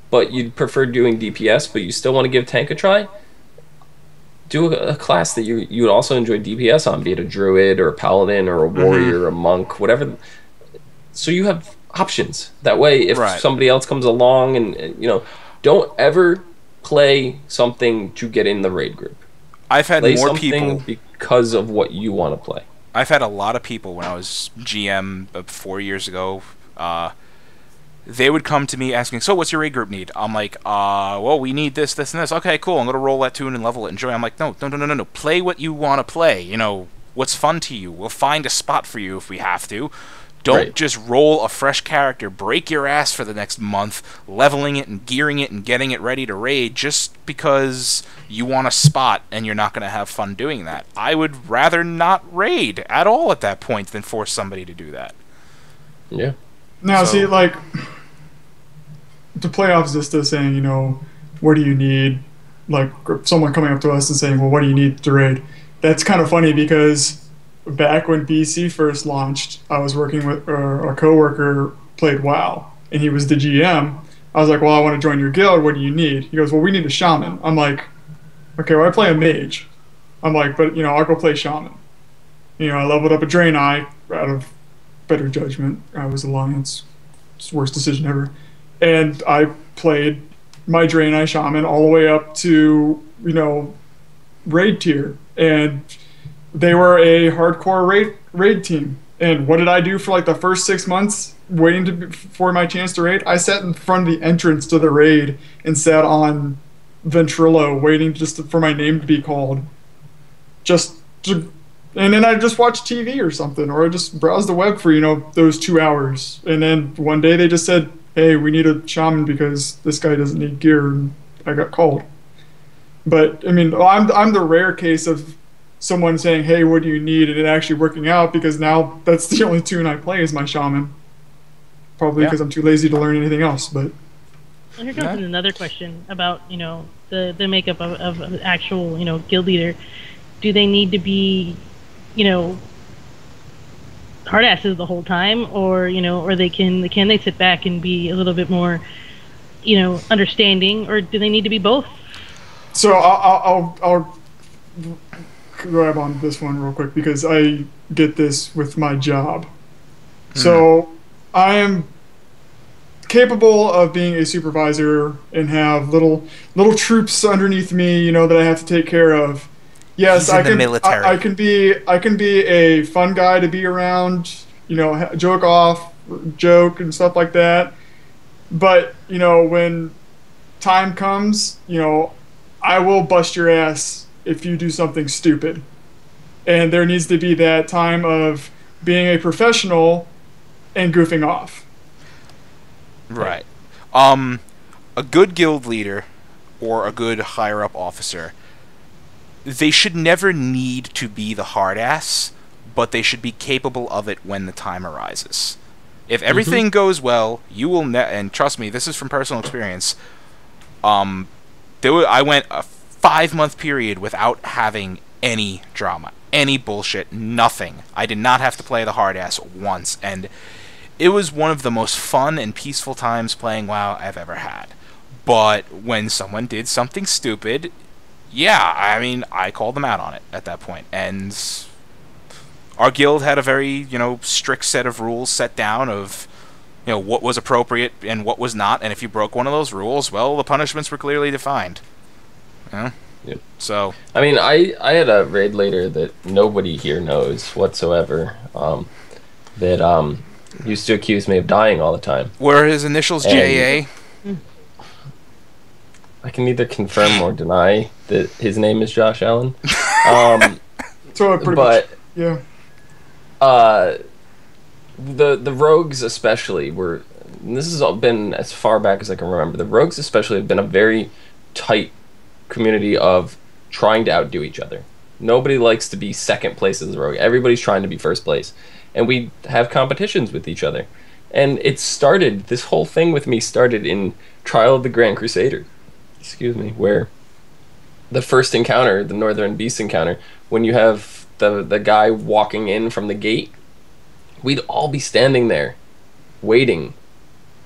but you'd prefer doing DPS, but you still want to give tank a try, do a class that you would also enjoy DPS on, be it a druid or a paladin or a warrior or a monk, whatever. So you have options. That way, if somebody else comes along and don't ever play something to get in the raid group. I've had play more people because of what you want to play. I've had a lot of people when I was GM 4 years ago. They would come to me asking, "So, what's your raid group need?" I'm like, well, we need this, this, and this. Okay, cool. I'm gonna roll that tune and level it. Enjoy. I'm like, no. Play what you want to play. What's fun to you. We'll find a spot for you if we have to. Don't just roll a fresh character, break your ass for the next month, leveling it and gearing it and getting it ready to raid just because you want a spot and you're not going to have fun doing that. I would rather not raid at all at that point than force somebody to do that. Yeah. Now, see, like, to play off Zista saying, what do you need? Like, someone coming up to us and saying, well, what do you need to raid? That's kind of funny because back when BC first launched, I was working with a coworker played WoW, and he was the GM. I was like, well, I want to join your guild. What do you need? He goes, well, we need a shaman. I'm like, okay, well, I play a mage. I'm like, but, I'll go play shaman. I leveled up a Draenei out of better judgment. I was Alliance. It's the worst decision ever. And I played my Draenei shaman all the way up to, raid tier. And they were a hardcore raid team. And what did I do for like the first 6 months waiting for my chance to raid? I sat in front of the entrance to the raid and sat on Ventrilo waiting for my name to be called. And then I just watched TV or something, or I just browsed the web for, those 2 hours. And then one day they just said, hey, we need a shaman because this guy doesn't need gear, and I got called. But, I mean, I'm the rare case of someone saying, hey, what do you need, and it actually working out, because now that's the only tune I play is my shaman. Probably because I'm too lazy to learn anything else, but... Well, here comes another question about, the makeup of an actual, guild leader. Do they need to be, hardasses the whole time, or, or can they sit back and be a little bit more, understanding, or do they need to be both? So I'll grab on this one real quick because I get this with my job. So I am capable of being a supervisor and have little troops underneath me, that I have to take care of. Yes, He's in I the can. military. I can be a fun guy to be around. Joke off, joke and stuff like that. But when time comes, I will bust your ass if you do something stupid. And there needs to be that time of being a professional and goofing off. Right. A good guild leader or a good higher up officer, they should never need to be the hard ass, but they should be capable of it when the time arises. If everything goes well, you will and trust me, this is from personal experience. I went a 5-month period without having any drama, any bullshit, nothing. I did not have to play the hard ass once, and it was one of the most fun and peaceful times playing WoW I've ever had. But when someone did something stupid, yeah, I mean, I called them out on it at that point. And our guild had a very, strict set of rules set down of, what was appropriate and what was not. And if you broke one of those rules, well, the punishments were clearly defined. Yeah. Yep. So, I mean, I had a raid leader that nobody here knows whatsoever. That used to accuse me of dying all the time. were his initials JA? I can neither confirm or deny that his name is Josh Allen. So pretty but much, the rogues especially were. And this has all been as far back as I can remember. The rogues especially have been a very tight community of trying to outdo each other. Nobody likes to be second place as a rogue. Everybody's trying to be first place. And we have competitions with each other. And this whole thing with me started in Trial of the Grand Crusader. Excuse me, where the first encounter, the Northern Beast encounter, when you have the guy walking in from the gate, we'd all be standing there waiting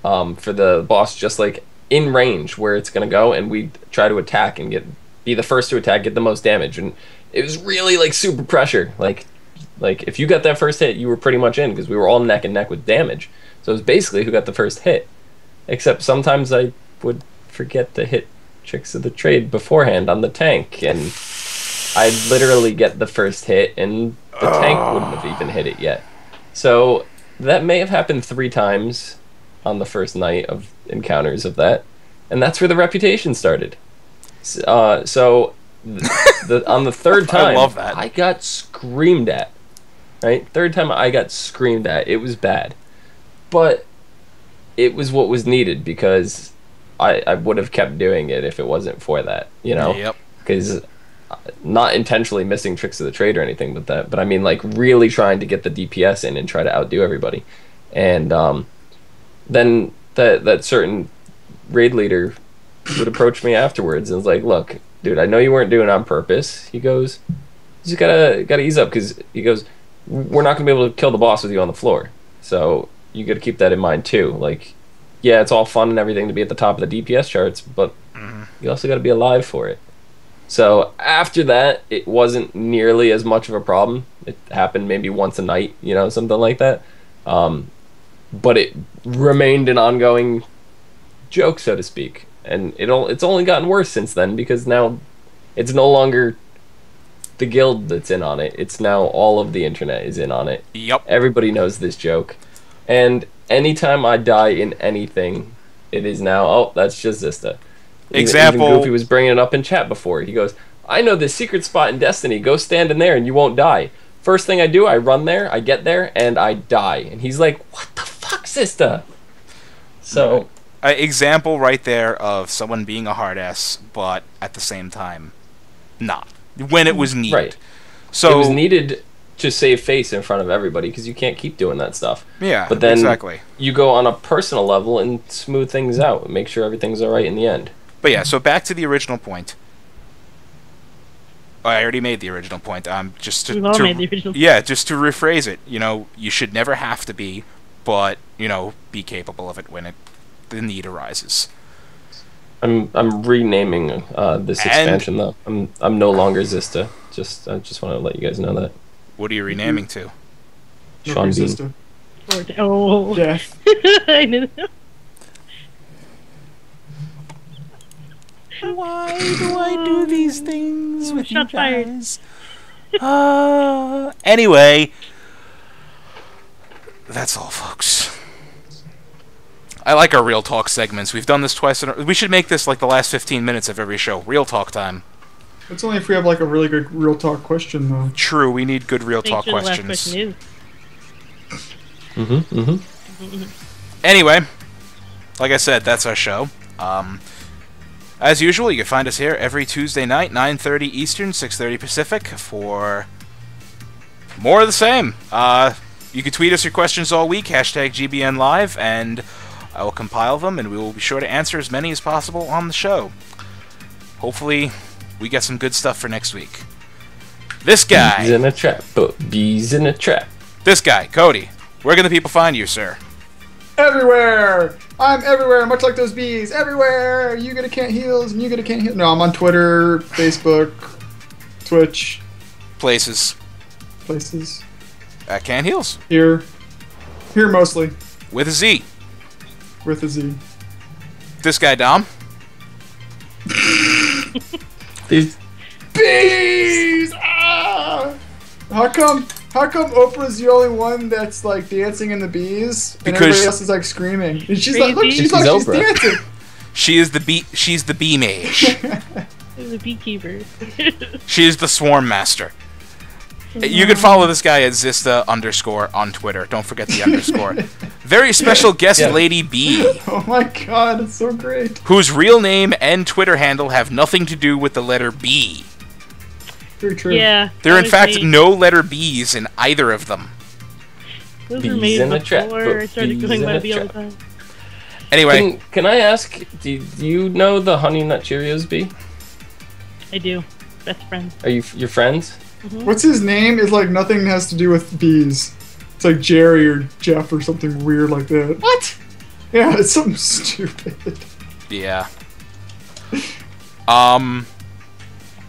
for the boss, just like in range where it's going to go, and we'd try to attack and be the first to attack, get the most damage. And it was really like super pressure. Like if you got that first hit, you were pretty much in, because we were all neck and neck with damage. So it was basically who got the first hit. Except sometimes I would forget to hit Tricks of the Trade beforehand on the tank, and I'd literally get the first hit, and the tank wouldn't have even hit it yet. So that may have happened 3 times on the first night of encounters of that, and that's where the reputation started. On the third time, I love that. I got screamed at. Right, third time I got screamed at. It was bad, but it was what was needed, because I would have kept doing it if it wasn't for that, Yep. Because not intentionally missing Tricks of the Trade or anything but that, but I mean, like, really trying to get the DPS in and try to outdo everybody. And then that certain raid leader would approach me afterwards and was like, "Look, dude, I know you weren't doing it on purpose." He goes, "You just gotta ease up," because he goes, "We're not gonna be able to kill the boss with you on the floor, so you gotta keep that in mind too. Like, yeah, it's all fun and everything to be at the top of the DPS charts, but you also gotta be alive for it." So after that, it wasn't nearly as much of a problem. It happened maybe once a night, something like that. But it remained an ongoing joke, so to speak. And it's only gotten worse since then, because now it's no longer the guild that's in on it. It's now all of the internet is in on it. Yep. Everybody knows this joke. And anytime I die in anything, it is now, "Oh, that's just Zista." Example. Even Goofy was bringing it up in chat before. He goes, "I know this secret spot in Destiny. Go stand in there and you won't die." First thing I do, I run there, I get there, and I die. And he's like, "What the fuck, Zista?" So... example right there of someone being a hard ass, but at the same time, not. When it was needed. Right. So it was needed to save face in front of everybody, because you can't keep doing that stuff. Yeah, but then exactly. You go on a personal level and smooth things out and make sure everything's alright in the end. But yeah, so back to the original point. I already made the original point. We've all made the original point. Yeah, just to rephrase it, you should never have to be, but be capable of it when the need arises. I'm renaming this expansion though. I'm no longer Zista. I just want to let you guys know that. What are you renaming to? Sean Bean. Sister. Oh. Yeah. I knew that. Why do I do these things with you Shots fired. guys? Anyway, that's all, folks. I like our Real Talk segments. We've done this twice. We should make this like the last 15 minutes of every show. Real Talk time. It's only if we have like a really good real talk question though. True, we need good Real Make Talk sure the last questions. question is. Anyway, like I said, that's our show. As usual, you can find us here every Tuesday night, 9:30 Eastern, 6:30 Pacific, for more of the same. You can tweet us your questions all week, #GBNLive, and I will compile them, and we will be sure to answer as many as possible on the show. Hopefully, we get some good stuff for next week. This guy... Bees in a trap, but bees in a trap. This guy, Cody. Where can the people find you, sir? Everywhere! I'm everywhere, much like those bees. Everywhere! You get a Can't Heals, and you get a Can't Heal. No, I'm on Twitter, Facebook, Twitch, Places. places. At Can Heals. Here mostly, With a Z. with a Z. This guy, Dom. These Bees! Ah! How come Oprah's the only one that's like dancing in the bees, and Because- everybody else is like screaming? And she's like, look, Crazy. she's Oprah. dancing. She's the bee mage. There's a beekeeper. She is the swarm master. You can follow this guy at Zista_ on Twitter. Don't forget the underscore. Very special guest Yeah. Lady B, Oh my god, it's so great. whose real name and Twitter handle have nothing to do with the letter B. Very true. Yeah. There are in that was fact me. no letter B's in either of them. Those Bees were made in a trap, before but I started bees going in by a B all the trap. time. Anyway, Can I ask, do you know the Honey Nut Cheerios bee? I do. Best friends. Are you your friends? What's his name? Is like nothing has to do with bees. It's like Jerry or Jeff or something weird like that. What? Yeah, it's something stupid. yeah.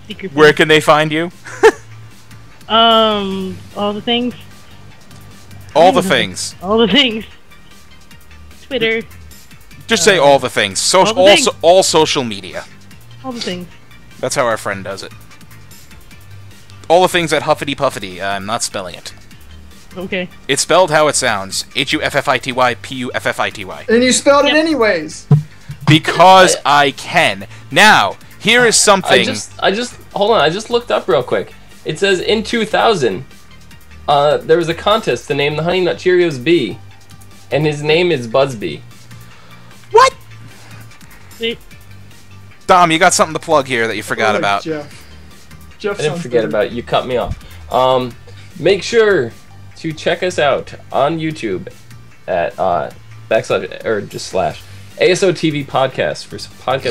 Secret. Where can they find you? All the things. All the things. All the things. Twitter. Just say all the things. all the things. All social media. All the things. That's how our friend does it. All the things at Huffity Puffity. I'm not spelling it. Okay. It's spelled how it sounds. HUFFITY And you spelled it Yep. anyways. Because I can. Now, here is something. I just hold on. I just looked up real quick. It says in 2000, there was a contest to name the Honey Nut Cheerios bee, and his name is Buzzbee. What? Wait, Dom, you got something to plug here that you forgot Like about. Jeff. Jeff I didn't sounds forget better. about it. You cut me off. Make sure to check us out on YouTube at /ASO TV podcast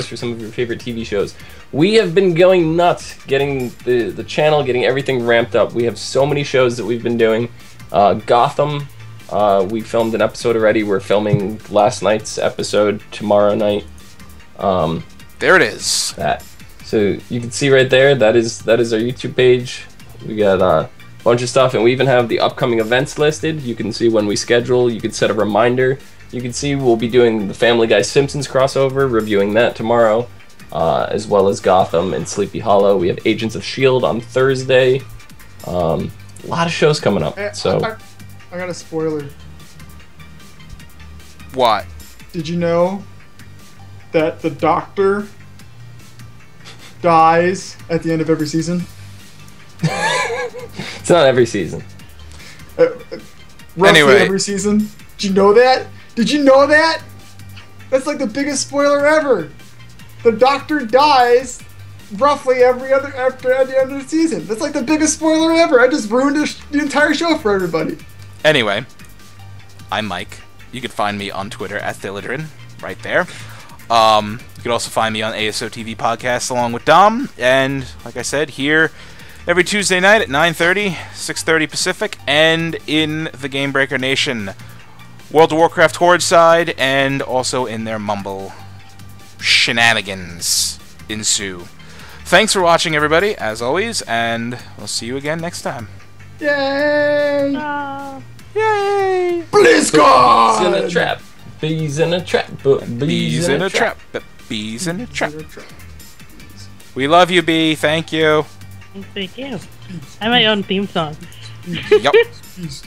for some of your favorite TV shows. We have been going nuts getting the channel, getting everything ramped up. We have so many shows that we've been doing. Gotham, we filmed an episode already. We're filming last night's episode tomorrow night. There it is. That. So you can see right there, that is our YouTube page. We got a bunch of stuff, and we even have the upcoming events listed. You can see when we schedule. You can set a reminder. You can see we'll be doing the Family Guy Simpsons crossover, reviewing that tomorrow, as well as Gotham and Sleepy Hollow. We have Agents of S.H.I.E.L.D. on Thursday. A lot of shows coming up. So I got a spoiler. What? Did you know that the Doctor dies at the end of every season? it's not every season. Roughly Anyway. every season. Did you know that? Did you know that? That's like the biggest spoiler ever. The Doctor dies roughly every other after at the end of the season. That's like the biggest spoiler ever. I just ruined the entire show for everybody. Anyway, I'm Mike. You can find me on Twitter at Thilidrin, right there. You can also find me on ASO TV Podcast along with Dom. And, like I said, here every Tuesday night at 9:30, 6:30 Pacific, and in the Game Breaker Nation World of Warcraft Horde side, and also in their Mumble shenanigans ensue. Thanks for watching, everybody, as always, and we'll see you again next time. Yay! Yay! Bees in a BlizzCon! trap. Bees in a trap. Bees Bees in a trap. Bees in a trap. Bees in a trap. We love you, B. Thank you. Thank you. I have my own theme song. Yep. Peace.